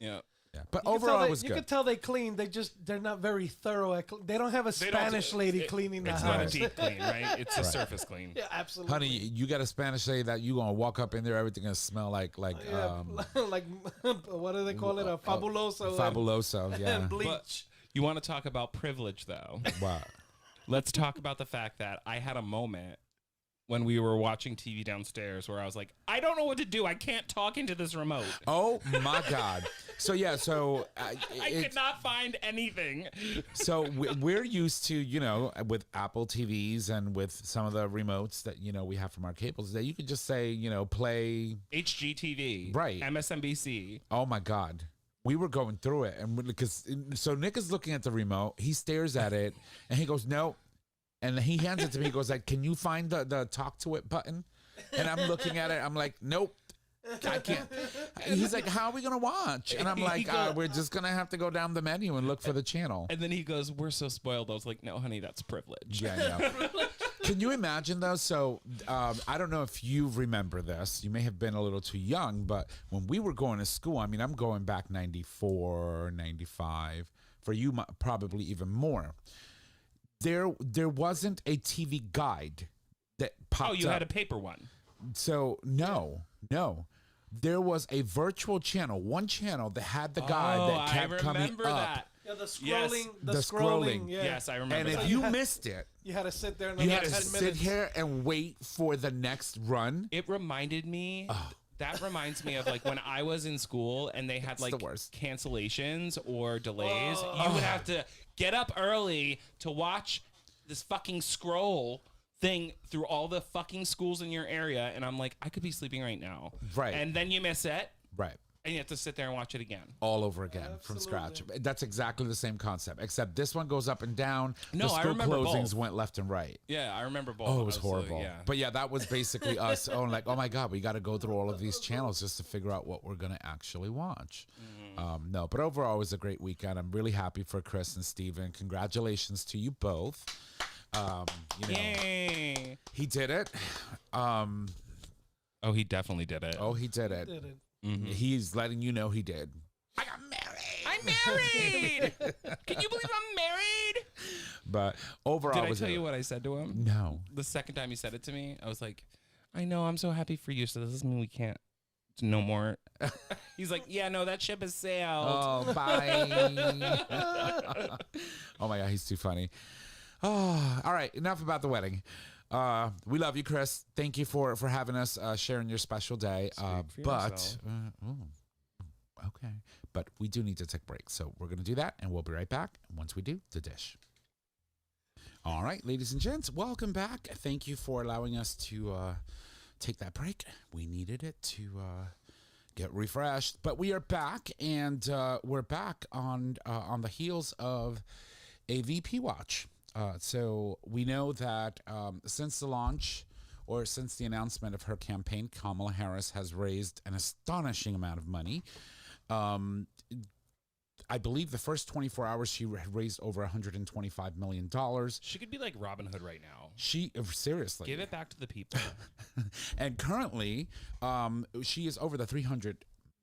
Yeah. Yeah. But You could overall, tell it was you good. could tell they clean. They're not very thorough. They don't have a They don't Spanish do- lady it- cleaning the It's house. not a deep clean, right? It's a surface clean. Yeah, absolutely. Honey, you got a Spanish lady that you gonna walk up in there, everything gonna smell like Yeah, like what do they call it? A fabuloso. fabuloso. Yeah. And bleach. But you want to talk about privilege, though? Wow. Let's talk about the fact that I had a moment when we were watching TV downstairs where I was like, I don't know what to do. I can't talk into this remote. Oh my God. So yeah. So I could not find anything. So we're used to, with Apple TVs and with some of the remotes that, we have from our cables, that you could just say, play. HGTV. Right. MSNBC. Oh my God. We were going through it. So Nick is looking at the remote. He stares at it and he goes, no. And he hands it to me. He goes like, can you find the talk to it button? And I'm looking at it. I'm like, nope. I can't. He's like, how are we going to watch? And I'm like, we're just going to have to go down the menu and look for the channel. And then he goes, we're so spoiled. I was like, no, honey, that's privilege. Yeah, I know. Can you imagine though? So I don't know if you remember this. You may have been a little too young, but when we were going to school, I mean, I'm going back 94, 95. For you, probably even more. There wasn't a TV guide that popped up. Oh, you had a paper one. So no. There was a virtual channel, one channel that had the guide that kept coming up. That. Yeah, the scrolling. Yes. The The scrolling. scrolling. Yeah. Yes, I remember And that. if you missed it, You had to sit there and you like had to 10 sit minutes. here and wait for the next run. It reminded me. That reminds me of like when I was in school and they had It's like the worst. cancellations or delays. You would have to get up early to watch this fucking scroll thing through all the fucking schools in your area. And I'm like, I could be sleeping right now. Right. And then you miss it Right. and you have to sit there and watch it again. All over again from scratch. That's exactly the same concept, except this one goes up and down. No, the I school remember closings both. went left and right. Yeah, I remember both. Oh, it was Absolutely, horrible. Yeah. But yeah, that was basically us. Oh, like, oh my God, we got to go through all of these channels just to figure out what we're going to actually watch. No, but overall, it was a great weekend. I'm really happy for Chris and Steven. Congratulations to you both. Yay. He did it. Oh, he definitely did it. Oh, he did it. Did it. Mhm. He's letting you know he did. I got married. I'm married. Can you believe I'm married? But overall, Did I was tell it- you what I said to him? No. The second time he said it to me, I was like, I know, I'm so happy for you. So this doesn't mean we can't no more. He's like, yeah, no, that ship has sailed. Oh, bye. Oh my God, he's too funny. Oh, all right. Enough about the wedding. We love you, Chris. Thank you for having us, sharing your special day. Speak for But yourself. okay, but we do need to take a break, so we're gonna do that, and we'll be right back. And once we do, the dish. All right, ladies and gents, welcome back. Thank you for allowing us to take that break. We needed it to get refreshed, but we are back, and we're back on the heels of a VP watch. So we know that since the launch or since the announcement of her campaign, Kamala Harris has raised an astonishing amount of money. I believe the first 24 hours she raised over $125 million. She could be like Robin Hood right now. Seriously. Give it back to the people. And currently, she is over the $300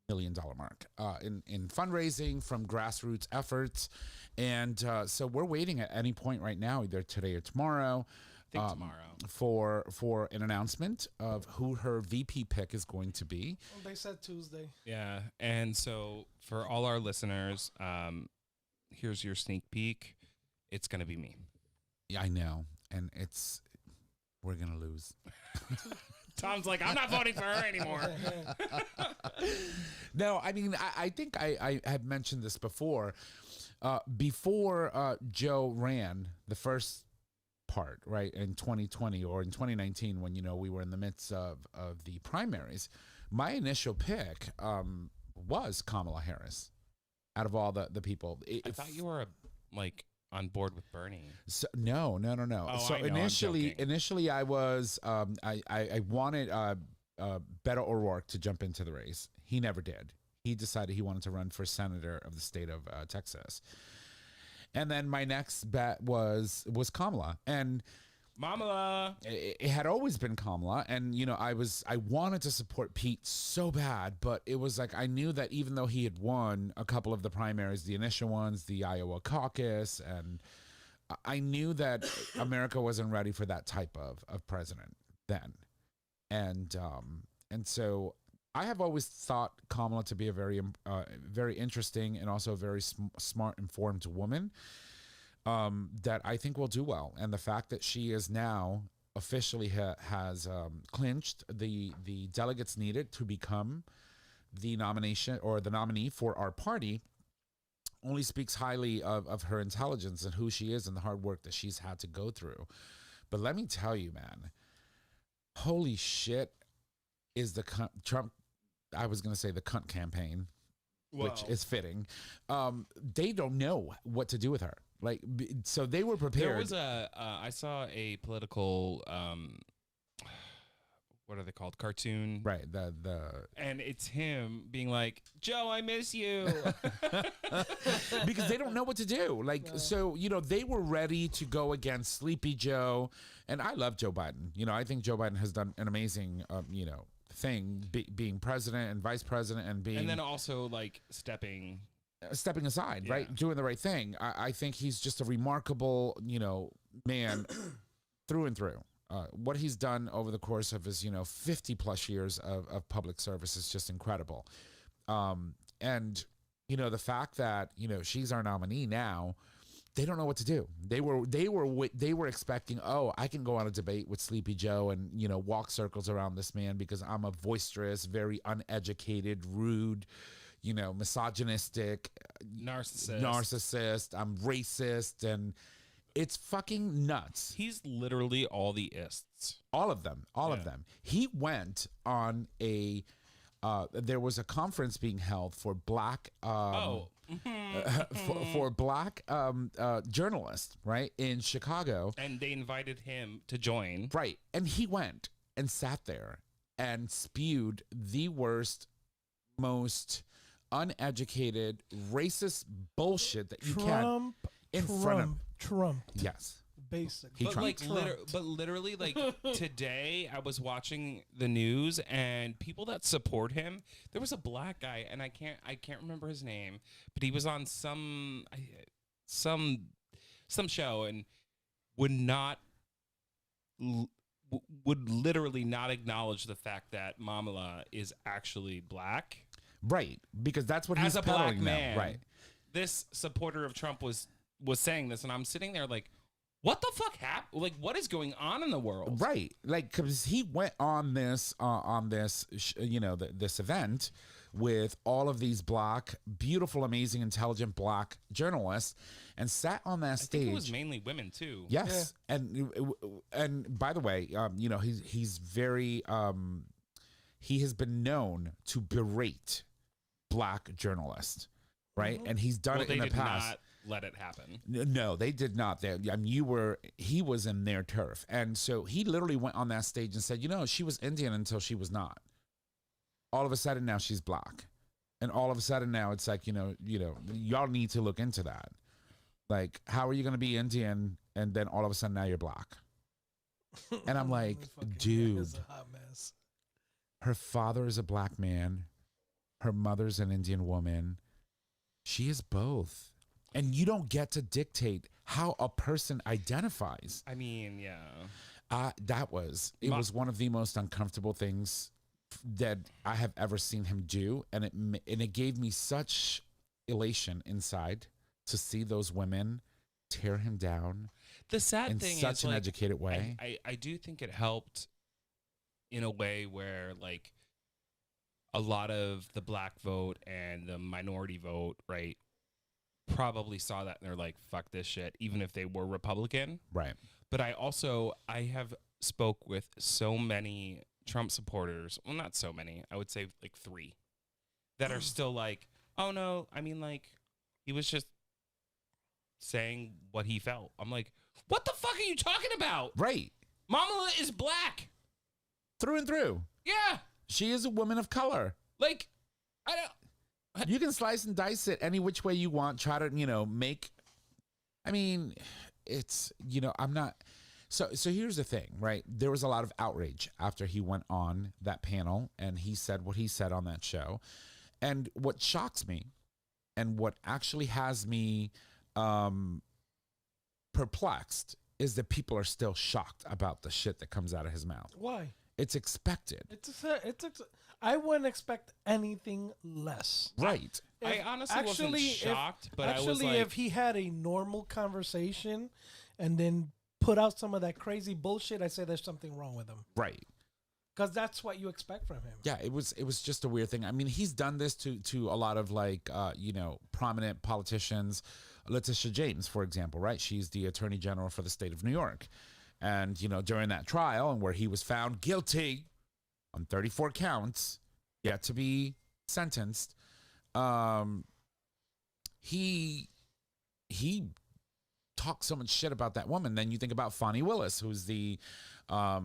million mark in fundraising from grassroots efforts. And so we're waiting at any point right now, either today or tomorrow, I think tomorrow. for an announcement of who her VP pick is going to be. Well, they said Tuesday. Yeah. And so for all our listeners, here's your sneak peek. It's going to be me. Yeah, I know. And we're going to lose. Tom's like, I'm not voting for her anymore. No, I mean, I think I had mentioned this before. Before Joe ran the first part, right, in 2020 or in 2019 when, we were in the midst of the primaries, my initial pick was Kamala Harris out of all the people. I thought you were on board with Bernie. So, no. Oh, So I know, I'm joking. initially I was I wanted Beto O'Rourke to jump into the race. He never did. He decided he wanted to run for senator of the state of Texas. And then my next bet was Kamala. And Mamala. it had always been Kamala, and I wanted to support Pete so bad, but it was like I knew that even though he had won a couple of the primaries, the initial ones, the Iowa caucus, and I knew that America wasn't ready for that type of president then, and so I have always thought Kamala to be a very very interesting and also a very smart, informed woman. That I think will do well, and the fact that she is now officially has clinched the delegates needed to become the nomination or the nominee for our party only speaks highly of her intelligence and who she is and the hard work that she's had to go through. But let me tell you, man, holy shit is the Trump. I was going to say the cunt campaign, which is fitting. They don't know what to do with her. So they were prepared. There was I saw a political, what are they called? Cartoon. Right. And it's him being like, Joe, I miss you. Because they don't know what to do. So, they were ready to go against Sleepy Joe. And I love Joe Biden. I think Joe Biden has done an amazing, thing, being president and vice president and being. And then also stepping aside, Yeah. right? Doing the right thing. I think he's just a remarkable, man through and through. What he's done over the course of his, 50 plus years of public service is just incredible. And, the fact that, she's our nominee now, they don't know what to do. They were expecting, I can go on a debate with Sleepy Joe and, walk circles around this man because I'm a boisterous, very uneducated, rude, misogynistic, narcissist. I'm racist, and it's fucking nuts. He's literally all the ists. All of them. He went on there was a conference being held for black for black journalists, right, in Chicago, and they invited him to join, right, and he went and sat there and spewed the worst, most uneducated, racist bullshit that you can in front of Trump. yes, basic. He But trumped. literally, like today, I was watching the news and people that support him. There was a black guy, and I can't remember his name, but he was on some show and would not would literally not acknowledge the fact that Mamala is actually black. Right, because that's what As he's a black peddling now. man, Right. This supporter of Trump was saying this, and I'm sitting there like, what the fuck happened? Like, what is going on in the world? Right, like because he went on this this event with all of these black, beautiful, amazing, intelligent black journalists, and sat on that I stage. think it was mainly women too. Yes, and by the way, he's very he has been known to berate black journalists, right? And he's done it in the past. Not let it happen. No, they did not. He was in their turf. And so he literally went on that stage and said, she was Indian until she was not. All of a sudden now she's black. And all of a sudden now it's like, y'all need to look into that. Like, how are you going to be Indian and then all of a sudden now you're black? And I'm like, dude, It's a hot mess. her father is a black man. Her mother's an Indian woman. She is both. And you don't get to dictate how a person identifies. I mean, yeah. It was one of the most uncomfortable things that I have ever seen him do. And it gave me such elation inside to see those women tear him down The sad in thing such is, an like, educated way. I do think it helped in a way where, like, a lot of the black vote and the minority vote, right, probably saw that and they're like, fuck this shit, even if they were Republican. Right. But I have spoke with so many Trump supporters. Well, not so many. I would say like 3 that are still like, oh no, I mean, like, he was just saying what he felt. I'm like, what the fuck are you talking about? Right. Mamala is black. Through and through. Yeah. She is a woman of color. Like, I don't. You can slice and dice it any which way you want. Try to, make. I mean, it's, I'm not. So here's the thing, right? There was a lot of outrage after he went on that panel and he said what he said on that show. And what shocks me and what actually has me perplexed is that people are still shocked about the shit that comes out of his mouth. Why? It's expected. I wouldn't expect anything less. Right. I honestly wasn't shocked, but I was actually, like, if he had a normal conversation and then put out some of that crazy bullshit, I say there's something wrong with him. Right. Because that's what you expect from him. Yeah, it was just a weird thing. I mean, he's done this to a lot of prominent politicians. Letitia James, for example, right? She's the Attorney General for the state of New York. And, during that trial and where he was found guilty on 34 counts, yet to be sentenced, he talked so much shit about that woman. Then you think about Fani Willis, who's the I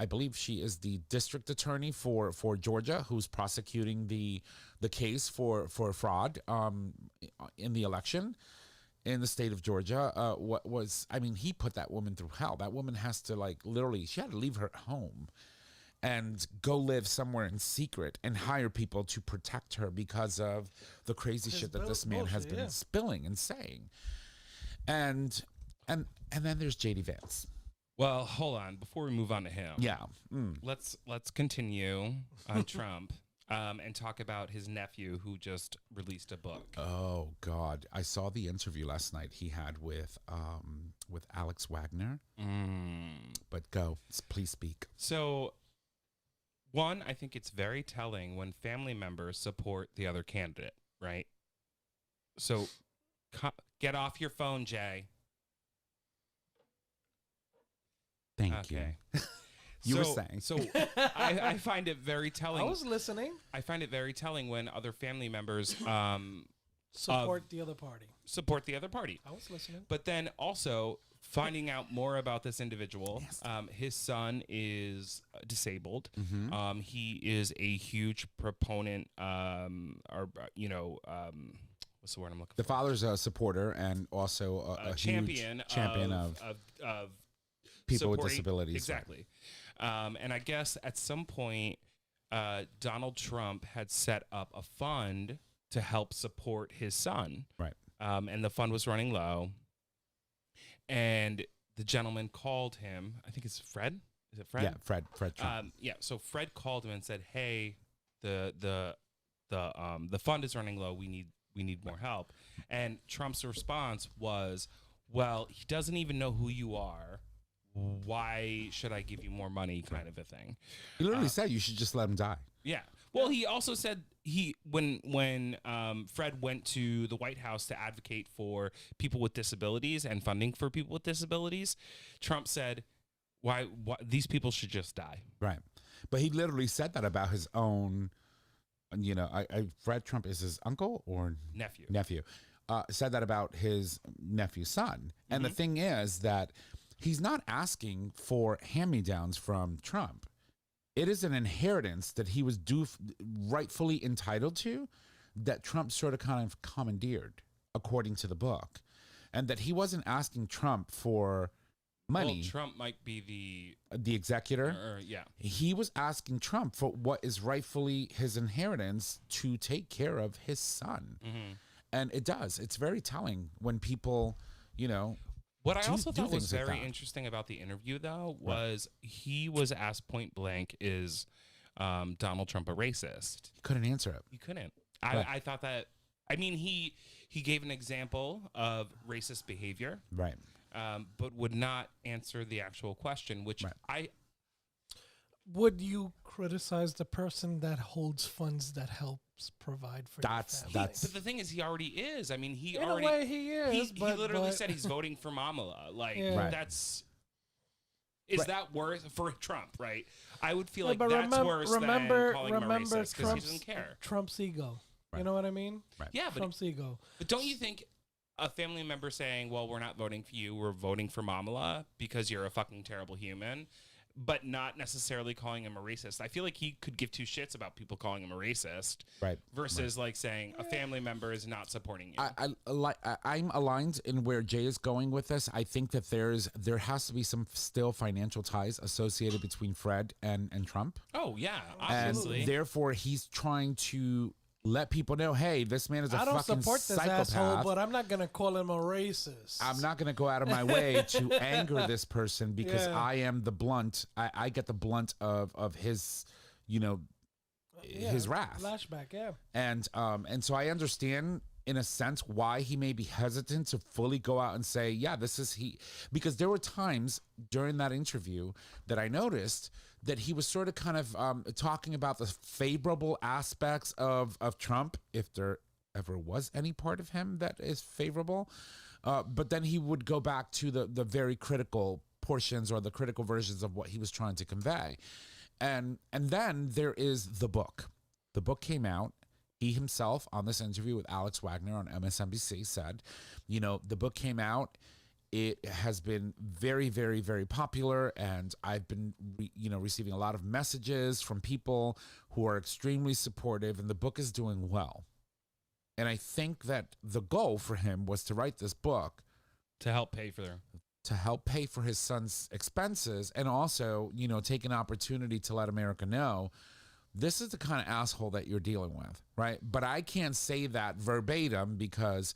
believe she is the district attorney for Georgia, who's prosecuting the case for fraud in the election in the state of Georgia. He put that woman through hell. That woman has to literally, she had to leave her home and go live somewhere in secret and hire people to protect her because of the crazy shit that this man has been spilling and saying. And then there's JD Vance. well, hold on, before we move on to him. Yeah. Let's continue on Trump and talk about his nephew who just released a book. Oh God, I saw the interview last night he had with Alex Wagner. But please speak. So, one, I think it's very telling when family members support the other candidate, right? So, get off your phone, Jay. Thank you. You were saying. So I find it very telling. I was listening. I find it very telling when other family members Support the other party. support the other party. I was listening. But then also finding out more about this individual. His son is disabled. He is a huge proponent, what's the word I'm looking The for? father's a supporter and also a champion huge champion of people with supporting- disabilities. Exactly. And I guess at some point, Donald Trump had set up a fund to help support his son. Right. And the fund was running low. And the gentleman called him. I think it's Fred. Is it Fred? Yeah, Fred Trump. So Fred called him and said, "Hey, the fund is running low. We need more help." And Trump's response was, "Well, he doesn't even know who you are. Why should I give you more money?" Kind of a thing. He literally said you should just let him die. Yeah. Well, he also said when Fred went to the White House to advocate for people with disabilities and funding for people with disabilities, Trump said, why these people should just die. Right. But he literally said that about his own, Fred Trump is his uncle or Nephew. Said that about his nephew's son. And the thing is that he's not asking for hand-me-downs from Trump. It is an inheritance that he was rightfully entitled to, that Trump sort of kind of commandeered, according to the book. And that he wasn't asking Trump for money. Well, Trump might be the executor. Yeah. He was asking Trump for what is rightfully his inheritance to take care of his son. Mm-hmm. And it does. It's very telling when people, What I also thought was things like very that. interesting about the interview, though, was he was asked point blank, "Is Donald Trump a racist?" He couldn't answer it. He couldn't. Right. I thought that. I mean, he gave an example of racist behavior, Right. but would not answer the actual question. Which Right. Would you criticize the person that holds funds that helps provide for your family? But the thing is, he already is. I mean, In a way, he is. He but, literally but- said he's voting for Kamala. Like Yeah. Right. that's. Is Right. that worse for Trump? Right. I would feel Yeah, like but that's worse than calling him a remember racist because he doesn't care. Trump's ego. You Right. know what I mean? Right. Yeah, but Trump's ego. don't you think a family member saying, "Well, we're not voting for you. We're voting for Kamala because you're a fucking terrible human," but not necessarily calling him a racist? I feel like he could give two shits about people calling him a racist, Right. versus like saying a family member is not supporting you. I'm aligned in where Jay is going with this. I think that there has to be some still financial ties associated between Fred and Trump. Oh yeah, And obviously. therefore he's trying to let people know, hey, this man is a I don't fucking support this psychopath. asshole, but I'm not gonna call him a racist. I'm not going to go out of my way to anger this person because Yeah. I am the blunt. I get the blunt of his, his wrath. Flashback, yeah. And so I understand in a sense why he may be hesitant to fully go out and say, yeah, this is he, because there were times during that interview that I noticed that he was sort of kind of talking about the favorable aspects of Trump, if there ever was any part of him that is favorable. But then he would go back to the very critical portions or the critical versions of what he was trying to convey. And then there is the book. The book came out. He himself, on this interview with Alex Wagner on MSNBC, said, the book came out. It has been very, very, very popular, and I've been, receiving a lot of messages from people who are extremely supportive, and the book is doing well. And I think that the goal for him was to write this book to help pay for his son's expenses, and also, take an opportunity to let America know this is the kind of asshole that you're dealing with, right? But I can't say that verbatim because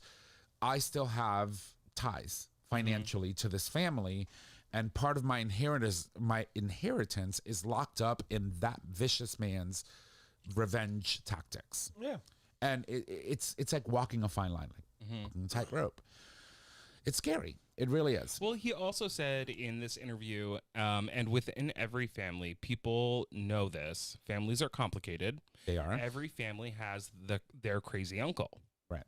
I still have ties financially to this family, and part of my inheritance is locked up in that vicious man's revenge tactics. Yeah. And it's like walking a fine line, like walking a tightrope. It's scary. It really is. Well, he also said in this interview, and within every family, people know this. Families are complicated. They are. Every family has their crazy uncle. Right.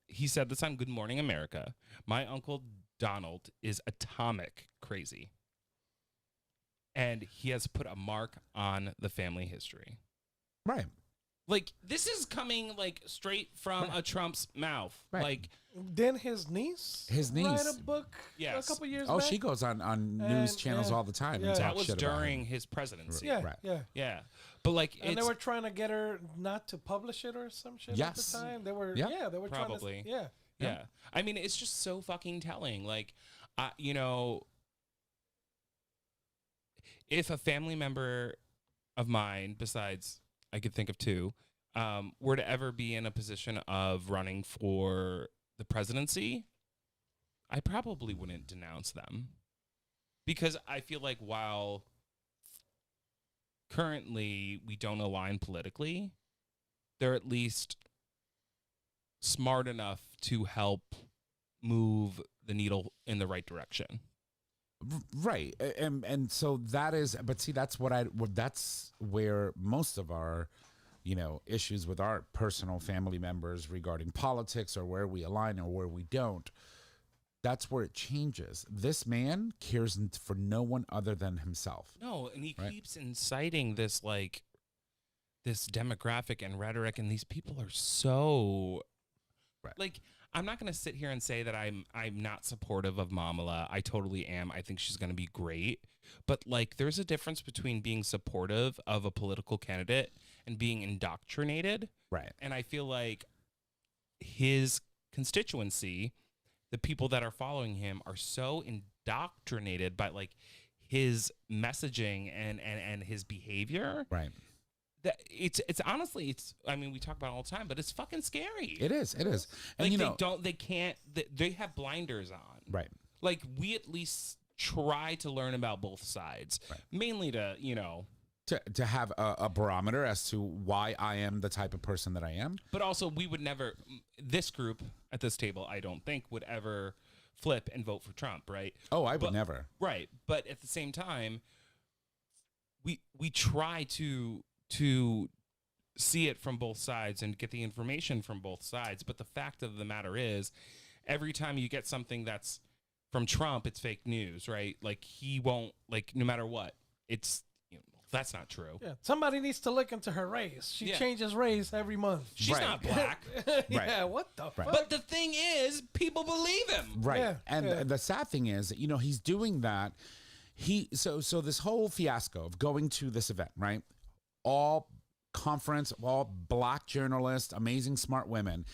He said this on Good Morning America. My uncle Donald is atomic crazy. And he has put a mark on the family history. Right. Like, this is coming like straight from a Trump's mouth. Right. Like, Then his niece write a book Yes. a couple years Oh, back. she goes on news And, channels all the time yeah. and That talks that was shit about during him. his presidency. Yeah, Right. yeah. Yeah. But like, And it's they were trying to get her not to publish it or some shit Yes. at the time. They were, Yeah. they were Probably. trying to, yeah. I mean, it's just so fucking telling. Like, you know, if a family member of mine, besides I could think of two, were to ever be in a position of running for the presidency, I probably wouldn't denounce them, because I feel like while currently we don't align politically, they're at least smart enough to help move the needle in the right direction. Right. And so that is, but see, that's that's where most of our, issues with our personal family members regarding politics or where we align or where we don't, that's where it changes. This man cares for no one other than himself. No, and he Right. keeps inciting this this demographic and rhetoric, and these people are so Right. like, I'm not going to sit here and say that I'm not supportive of Mamala. I totally am. I think she's going to be great. But like, there's a difference between being supportive of a political candidate and being indoctrinated. Right. And I feel like his constituency, the people that are following him, are so indoctrinated by like his messaging and his behavior Right. that it's honestly, I mean, we talk about it all the time, but it's fucking scary. It is. And Like, they have blinders on. right. Like, we at least try to learn about both sides, Right. mainly to, To have a barometer as to why I am the type of person that I am. but also we would never, this group at this table, I don't think would ever flip and vote for Trump, right? Oh, I would But- never. Right. But at the same time, we try to see it from both sides and get the information from both sides. But the fact of the matter is, every time you get something that's from Trump, it's fake news, right? Like, he won't, like, no matter what, it's, that's not true. Yeah. Somebody needs to look into her race. She Yeah. changes race every month. She's Right. not black. Yeah, what the Right. fuck? But the thing is, people believe him. Right. Yeah, And yeah. the sad thing is, he's doing that. So this whole fiasco of going to this event, right? All conference, all black journalists, amazing, smart women.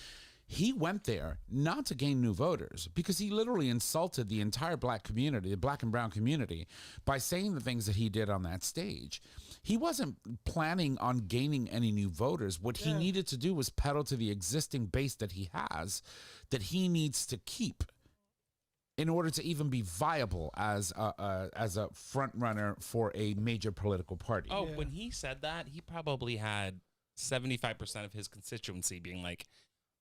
He went there not to gain new voters, because he literally insulted the entire black community, the black and brown community, by saying the things that he did on that stage. He wasn't planning on gaining any new voters. What he needed to do was pedal to the existing base that he has, that he needs to keep in order to even be viable as a front runner for a major political party. Oh, Yeah. when he said that, he probably had 75% of his constituency being like,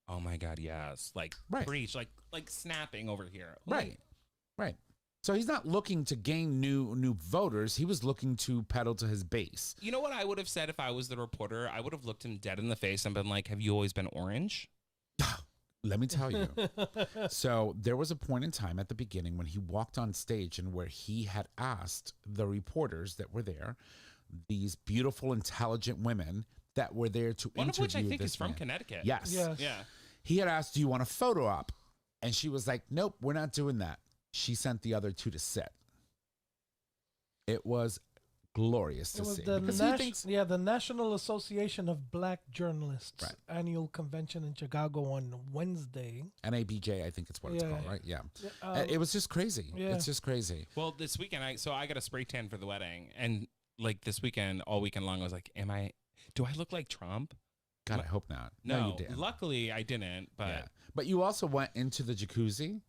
"Oh my God, yes!" Like, Right. preach, like snapping over here. Right. Right. So he's not looking to gain new voters. He was looking to pedal to his base. You know what I would have said if I was the reporter? I would have looked him dead in the face and been like, "Have you always been orange?" Let me tell you. So there was a point in time at the beginning when he walked on stage and where he had asked the reporters that were there, these beautiful, intelligent women that were there to One of interview which I think this is from man. Connecticut. Yes. Yes. Yeah. He had asked, "Do you want a photo op?" And she was like, "Nope, we're not doing that." She sent the other two to sit. It was glorious to It was see. the Because he thinks, the National Association of Black Journalists Right. annual convention in Chicago on Wednesday. NABJ, I think it's what it's Yeah. called, right? Yeah. Yeah, It was just crazy. yeah. It's just crazy. Well, this weekend, I got a spray tan for the wedding, and like this weekend, all weekend long, I was like, do I look like Trump? God, I hope not. No, you didn't. luckily I didn't. But Yeah. But you also went into the jacuzzi,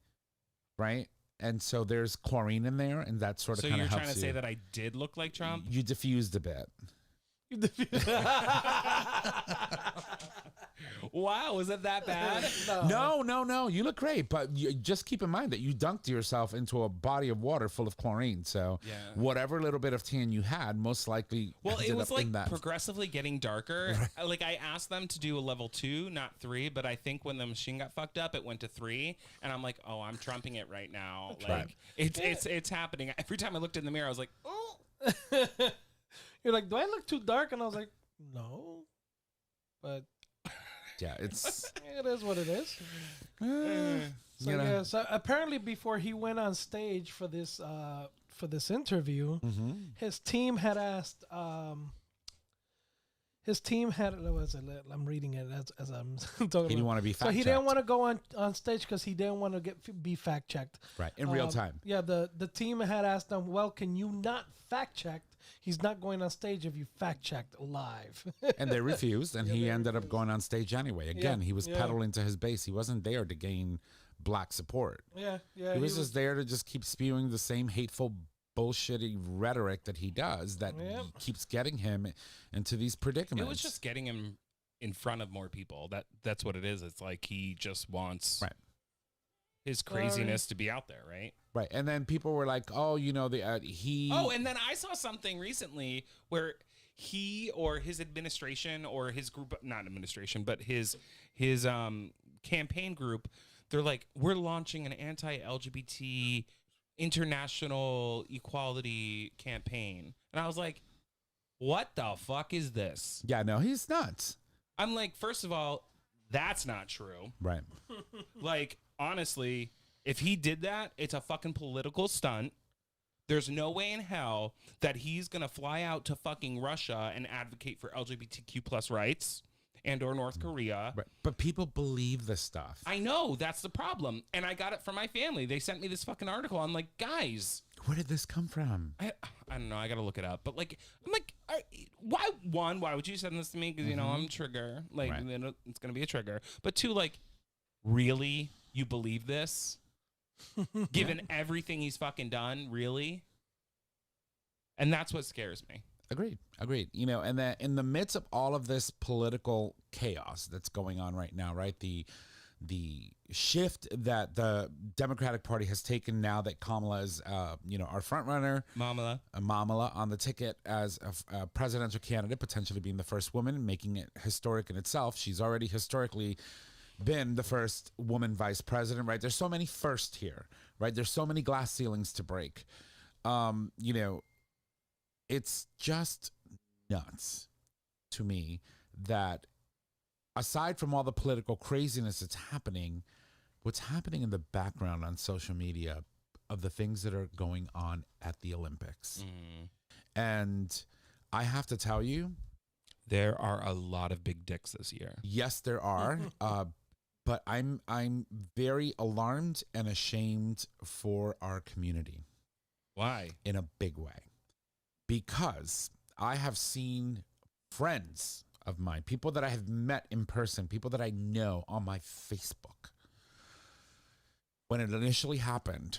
right? And so there's chlorine in there, and that sort of so kind you're of helps trying to you. say that I did look like Trump? You diffused a bit. Wow, was it that bad? No. You look great, but you just keep in mind that you dunked yourself into a body of water full of chlorine. So Yeah. whatever little bit of tan you had, most likely Well, it ended was up like in that. progressively getting darker. Like, I asked them to do a level 2, not 3, but I think when the machine got fucked up, it went to 3, and I'm like, oh, I'm trumping it right now. Like, Right. it's happening. Every time I looked in the mirror, I was like, oh. You're like, do I look too dark? And I was like, no. but Yeah, it's it is what it is. So you know. yeah, so apparently before he went on stage for this interview, his team had asked. His team had. What was it? I'm reading it as I'm talking. He didn't want to be So fact he checked. didn't want to go on stage because he didn't want to be fact checked. Right, in real time. Yeah, the team had asked him, well, can you not fact check? He's not going on stage if you fact checked live. And they refused, and he ended up going on stage anyway. Again, he was peddling to his base. He wasn't there to gain black support. Yeah. He was just there to just keep spewing the same hateful, bullshitty rhetoric that he does that keeps getting him into these predicaments. It was just getting him in front of more people. That's what it is. It's like he just wants his craziness to be out there, right? Right, and then people were like, "Oh, you know, he." Oh, and then I saw something recently where he or his administration or his group, not administration, but his campaign group, they're like, we're launching an anti-LGBT international equality campaign, and I was like, what the fuck is this? Yeah, no, he's nuts. I'm like, first of all, that's not true. Right. Like, honestly, if he did that, it's a fucking political stunt. There's no way in hell that he's going to fly out to fucking Russia and advocate for LGBTQ plus rights and or North Korea. Right. But people believe this stuff. I know, that's the problem. And I got it from my family. They sent me this fucking article. I'm like, guys. Where did this come from? I don't know. I got to look it up. But like, I'm like, why would you send this to me? Because, you know, I'm a trigger. Like, it's going to be a trigger. But two, like, really? You believe this? Given everything he's fucking done, really? And that's what scares me. Agreed. You know, and that in the midst of all of this political chaos that's going on right now, right? The shift that the Democratic Party has taken now that Kamala is, our front runner, Mamala on the ticket as a presidential candidate, potentially being the first woman, making it historic in itself. She's already historically been the first woman vice president, right? There's so many firsts here, right? There's so many glass ceilings to break. It's just nuts to me that aside from all the political craziness that's happening, what's happening in the background on social media of the things that are going on at the Olympics. And I have to tell you, there are a lot of big dicks this year. Yes, there are. But I'm very alarmed and ashamed for our community. Why? In a big way. Because I have seen friends of mine, people that I have met in person, people that I know on my Facebook, when it initially happened,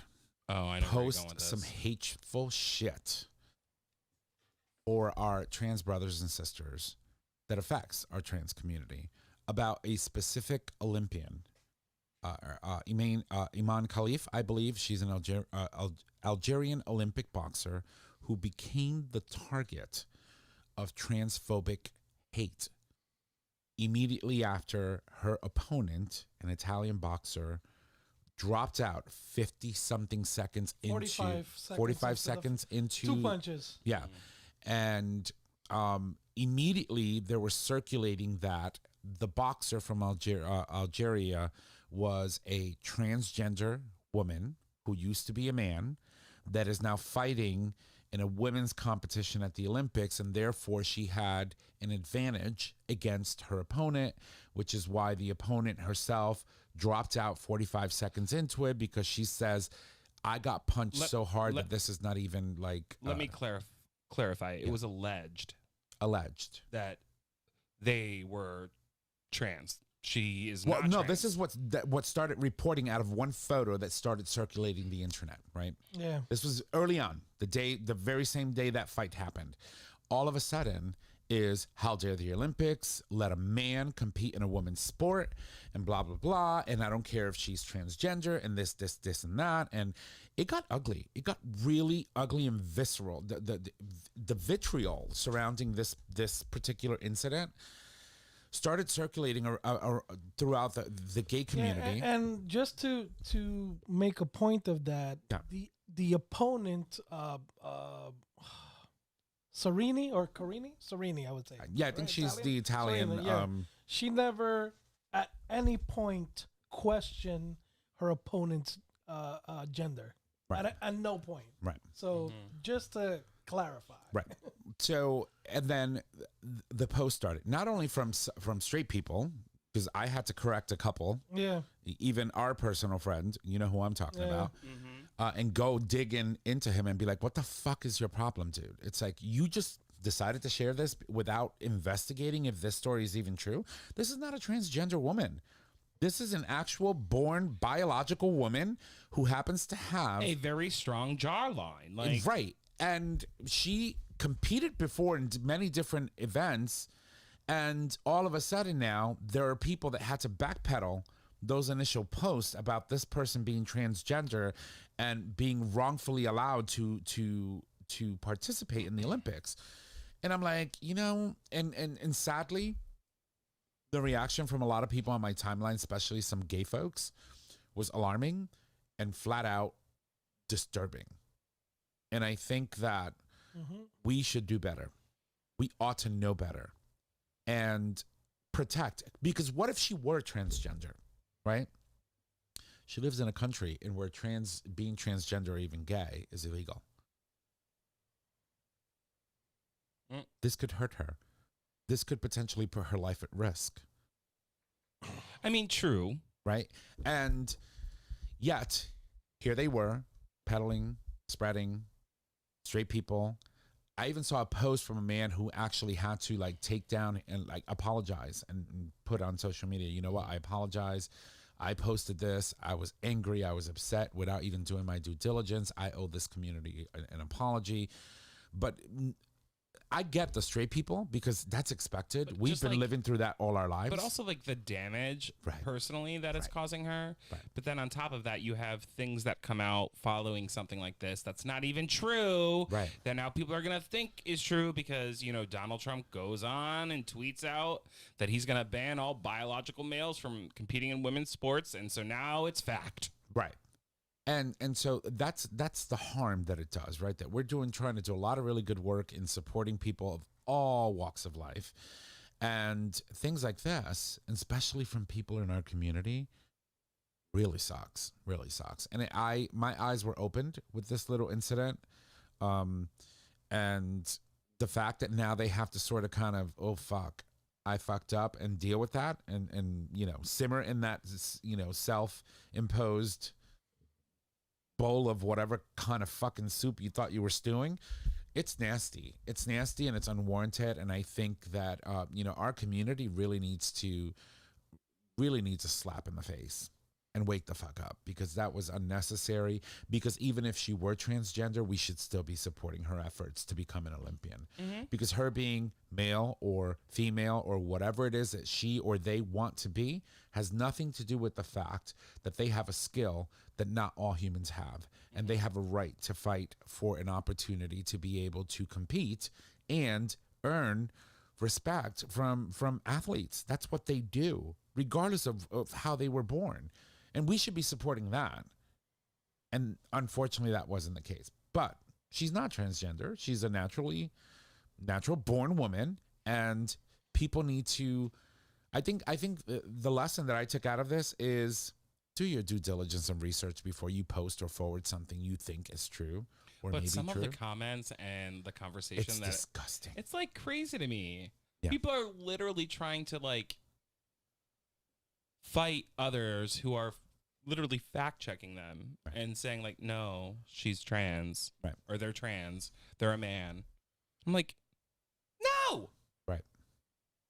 post some hateful shit for our trans brothers and sisters that affects our trans community about a specific Olympian, Iman Khalif, I believe. She's an Algerian Olympic boxer who became the target of transphobic hate immediately after her opponent, an Italian boxer, dropped out 50-something seconds into 45 seconds into 2 punches. Yeah. And immediately they were circulating that the boxer from Algeria was a transgender woman who used to be a man that is now fighting in a women's competition at the Olympics, and therefore she had an advantage against her opponent, which is why the opponent herself dropped out 45 seconds into it, because she says, I got punched so hard that this is not even like... Let me clarify. It was alleged. Alleged. That they were trans. She is not no, trans. this is what started reporting out of one photo that started circulating the internet, right? Yeah. This was early on, the very same day that fight happened. All of a sudden is, how dare the Olympics let a man compete in a woman's sport, and blah, blah, blah, and I don't care if she's transgender, and this, and that, and it got ugly. It got really ugly and visceral. The vitriol surrounding this particular incident started circulating throughout the gay community. Yeah, and just to make a point of that, the opponent, Serini or Carini? Serini, I would say. Yeah, I think Right, she's the Italian. Serena, yeah. She never at any point questioned her opponent's gender. Right. At no point. Right. So just to clarify. Right. So, and then the post started not only from straight people, because I had to correct a couple, Yeah. even our personal friend, you know who I'm talking Yeah. about, and go dig into him and be like, what the fuck is your problem, dude? It's like, you just decided to share this without investigating if this story is even true. This is not a transgender woman. This is an actual born biological woman who happens to have a very strong jawline. Like, right. And she competed before in many different events. And all of a sudden now, there are people that had to backpedal those initial posts about this person being transgender and being wrongfully allowed to participate in the Olympics. And I'm like, and sadly, the reaction from a lot of people on my timeline, especially some gay folks, was alarming and flat out disturbing. And I think that we should do better. We ought to know better and protect. Because what if she were transgender, right? She lives in a country in where being transgender or even gay is illegal. This could hurt her. This could potentially put her life at risk. I mean, true. Right? And yet, here they were, peddling, spreading, straight people. I even saw a post from a man who actually had to take take and apologize and put on social media, you know what, I apologize. I posted this. I was angry. I was upset without even doing my due diligence. I owe this community an apology. But I get the straight people because that's expected. But We've just, been living through that all our lives. But also the damage personally that it's causing her. Right. But then on top of that, you have things that come out following something like this that's not even true. Right. That now people are going to think is true because, Donald Trump goes on and tweets out that he's going to ban all biological males from competing in women's sports. And so now it's fact. Right. And so that's the harm that it does, right? That we're trying to do a lot of really good work in supporting people of all walks of life. And things like this, and especially from people in our community, really sucks. And my eyes were opened with this little incident. And the fact that now they have to sort of kind of, oh, fuck, I fucked up and deal with that and simmer in that, self-imposed bowl of whatever kind of fucking soup you thought you were stewing. It's nasty and it's unwarranted. And I think that our community really needs a slap in the face and wake the fuck up, because that was unnecessary. Because even if she were transgender, we should still be supporting her efforts to become an Olympian. Because her being male or female or whatever it is that she or they want to be has nothing to do with the fact that they have a skill that not all humans have. And they have a right to fight for an opportunity to be able to compete and earn respect from athletes. That's what they do, regardless of how they were born. And we should be supporting that. And unfortunately, that wasn't the case. But she's not transgender. She's a natural born woman. And people need to, I think the lesson that I took out of this is do your due diligence and research before you post or forward something you think is true or But maybe some true. of the comments and the conversation It's disgusting. It's crazy to me. Yeah. People are literally trying to fight others who are literally fact checking them and saying no, she's trans, or they're trans, they're a man. I'm like, no. Right.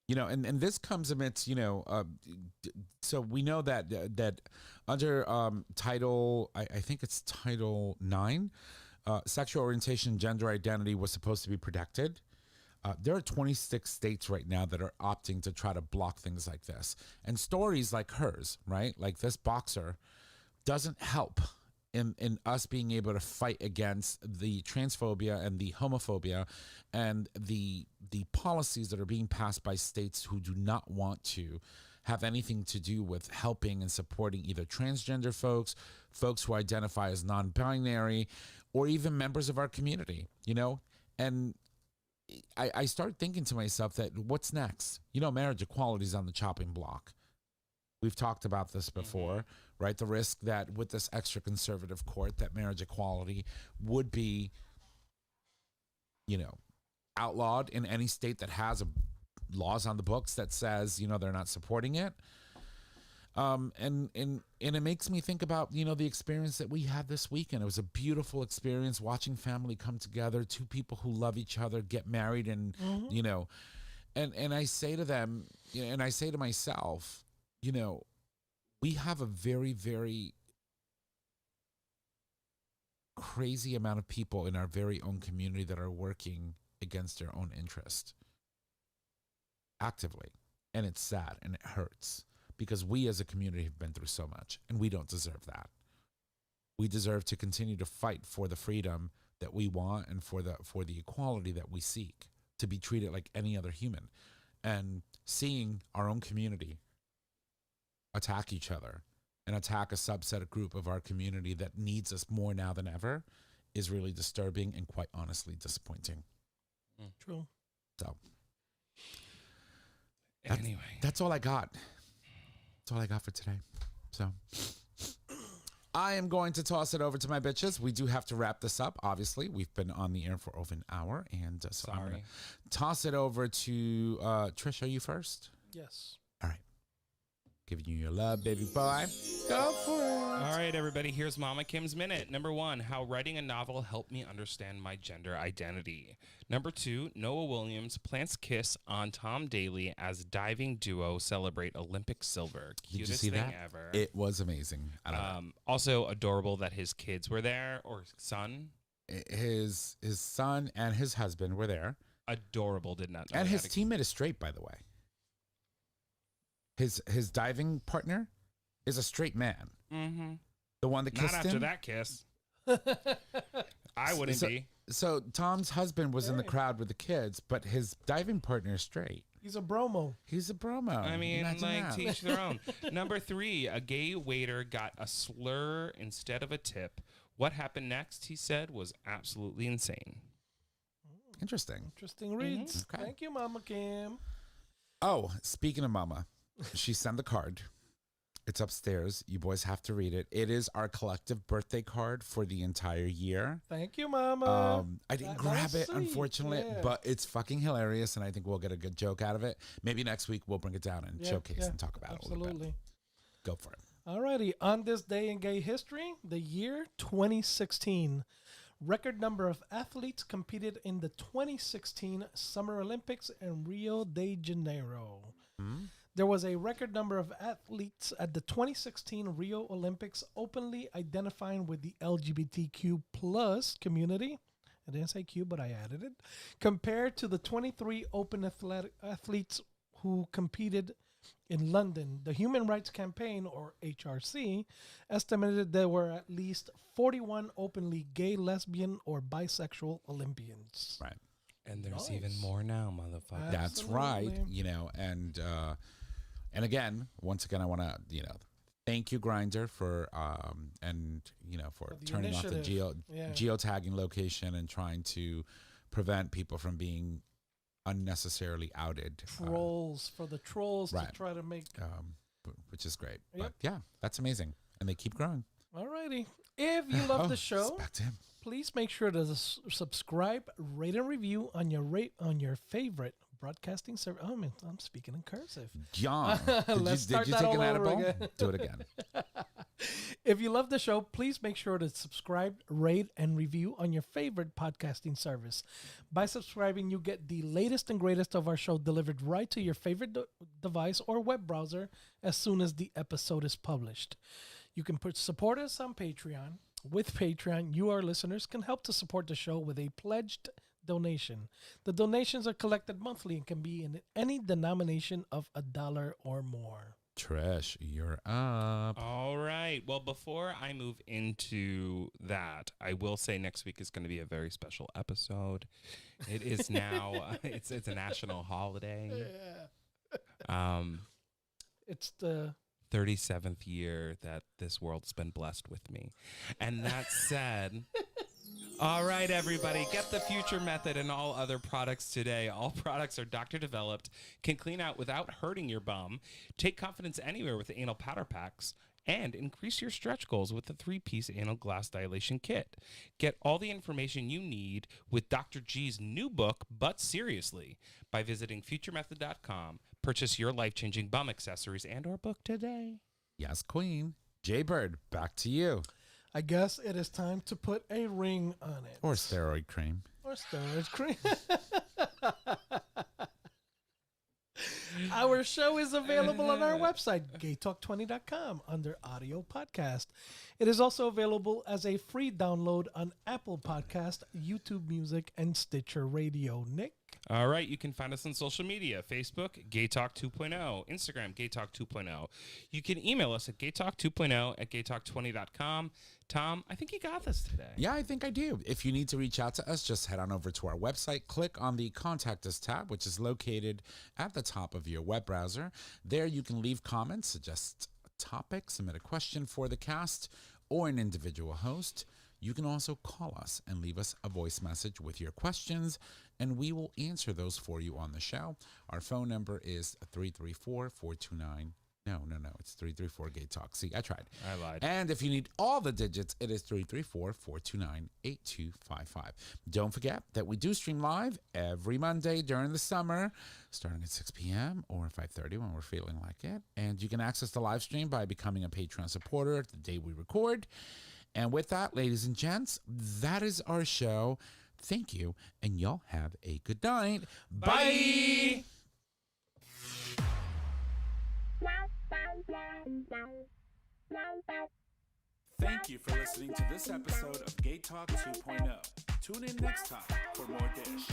And this comes amidst, so we know that under title, I think it's Title 9, sexual orientation, gender identity was supposed to be protected. There are 26 states right now that are opting to try to block things like this. And stories like hers, right? Like this boxer doesn't help in us being able to fight against the transphobia and the homophobia and the policies that are being passed by states who do not want to have anything to do with helping and supporting either transgender folks who identify as non-binary, or even members of our community, And I started thinking to myself that what's next? Marriage equality is on the chopping block. We've talked about this before, right? The risk that with this extra conservative court that marriage equality would be, outlawed in any state that has laws on the books that says, they're not supporting it. And it makes me think about, the experience that we had this weekend. It was a beautiful experience watching family come together, two people who love each other, get married. And, and I say to them, and I say to myself, we have a very, very crazy amount of people in our very own community that are working against their own interest actively. And it's sad and it hurts because we as a community have been through so much and we don't deserve that. We deserve to continue to fight for the freedom that we want and for the equality that we seek, to be treated like any other human. And seeing our own community attack each other and attack a subset, a group of our community that needs us more now than ever is really disturbing and quite honestly disappointing. True. So anyway, that's all I got. That's all I got for today. So I am going to toss it over to my bitches. We do have to wrap this up. Obviously, we've been on the air for over an hour, and so I'm going to toss it over to Trish. Are you first? Yes. All right. Giving you your love, baby boy. Go for it. All right, everybody. Here's Mama Kim's Minute. Number 1, how writing a novel helped me understand my gender identity. Number 2, Noah Williams plants kiss on Tom Daley as diving duo celebrate Olympic silver. Did you Cutest see thing that? ever. It was amazing. I don't know. Also adorable that his kids were there, or son. His son and his husband were there. Adorable. Did not know. And his teammate is straight, by the way. His diving partner is a straight man. Mm-hmm. The one that kissed Not after him. that kiss. I wouldn't be. So Tom's husband was in the crowd with the kids, but his diving partner is straight. He's a bromo. He's a bromo. I mean, Imagine like, that. to each their own. Number 3, a gay waiter got a slur instead of a tip. What happened next, he said, was absolutely insane. Interesting. Interesting reads. Okay. Thank you, Mama Kim. Oh, speaking of Mama, she sent the card. It's upstairs. You boys have to read it. It is our collective birthday card for the entire year. Thank you, Mama. I didn't That grab was it, sweet. unfortunately, Yeah. but it's fucking hilarious, and I think we'll get a good joke out of it. Maybe next week we'll bring it down and showcase and talk about it a little bit. Absolutely. Go for it. Alrighty. On this day in gay history, the year 2016, record number of athletes competed in the 2016 Summer Olympics in Rio de Janeiro. There was a record number of athletes at the 2016 Rio Olympics openly identifying with the LGBTQ plus community. I didn't say Q, but I added it. Compared to the 23 open athletes who competed in London, the Human Rights Campaign, or HRC, estimated there were at least 41 openly gay, lesbian, or bisexual Olympians. Right. And there's Nice. even more now, motherfucker. That's right. Absolutely. And again, once again, I want to, thank you, Grindr, for for the turning off the initiative. Yeah. geotagging location and trying to prevent people from being unnecessarily outed. Trolls, for the trolls right. to try to make. Which is great. Yep. But yeah, that's amazing. And they keep growing. Alrighty. If you love the It's show, back to him. please make sure to subscribe, rate, and review on your favorite broadcasting service. Oh, man, I'm speaking in cursive. John, Let's did start you that take all an over edible? again. Do it again. If you love the show, please make sure to subscribe, rate, and review on your favorite podcasting service. By subscribing, you get the latest and greatest of our show delivered right to your favorite device or web browser as soon as the episode is published. You can support us on Patreon. With Patreon, you, our listeners, can help to support the show with a pledged donation. The donations are collected monthly and can be in any denomination of $1 or more. Trish, you're up. All right. Well, before I move into that, I will say next week is going to be a very special episode. It is now it's a national holiday. It's the 37th year that this world's been blessed with me. And that said, All right, everybody, get the Future Method and all other products today. All products are doctor developed, can clean out without hurting your bum, take confidence anywhere with the anal powder packs, and increase your stretch goals with the 3-piece anal glass dilation kit. Get all the information you need with Dr. G's new book, But Seriously, by visiting futuremethod.com. Purchase your life-changing bum accessories and or book today. Yes, Queen. Jaybird, back to you. I guess it is time to put a ring on it. Or steroid cream. Or steroid cream. Our show is available on our website, gaytalk20.com, under audio podcast. It is also available as a free download on Apple Podcast, YouTube Music, and Stitcher Radio. Nick? All right, you can find us on social media, Facebook, GayTalk 2.0, Instagram, GayTalk 2.0. You can email us at gaytalk2.0 at gaytalk20.com. Tom, I think you got this today. Yeah, I think I do. If you need to reach out to us, just head on over to our website, click on the Contact Us tab, which is located at the top of your web browser. There you can leave comments, suggest a topic, submit a question for the cast or an individual host. You can also call us and leave us a voice message with your questions, and we will answer those for you on the show. Our phone number is 334-429. No, it's 334-GAY-TALK. See, I tried. I lied. And if you need all the digits, it is 334-429-8255. Don't forget that we do stream live every Monday during the summer, starting at 6 p.m. or 5:30 when we're feeling like it. And you can access the live stream by becoming a Patreon supporter the day we record. And with that, ladies and gents, that is our show. Thank you, and y'all have a good night. Bye. Thank you for listening to this episode of Gay Talk 2.0. Tune in next time for more dish.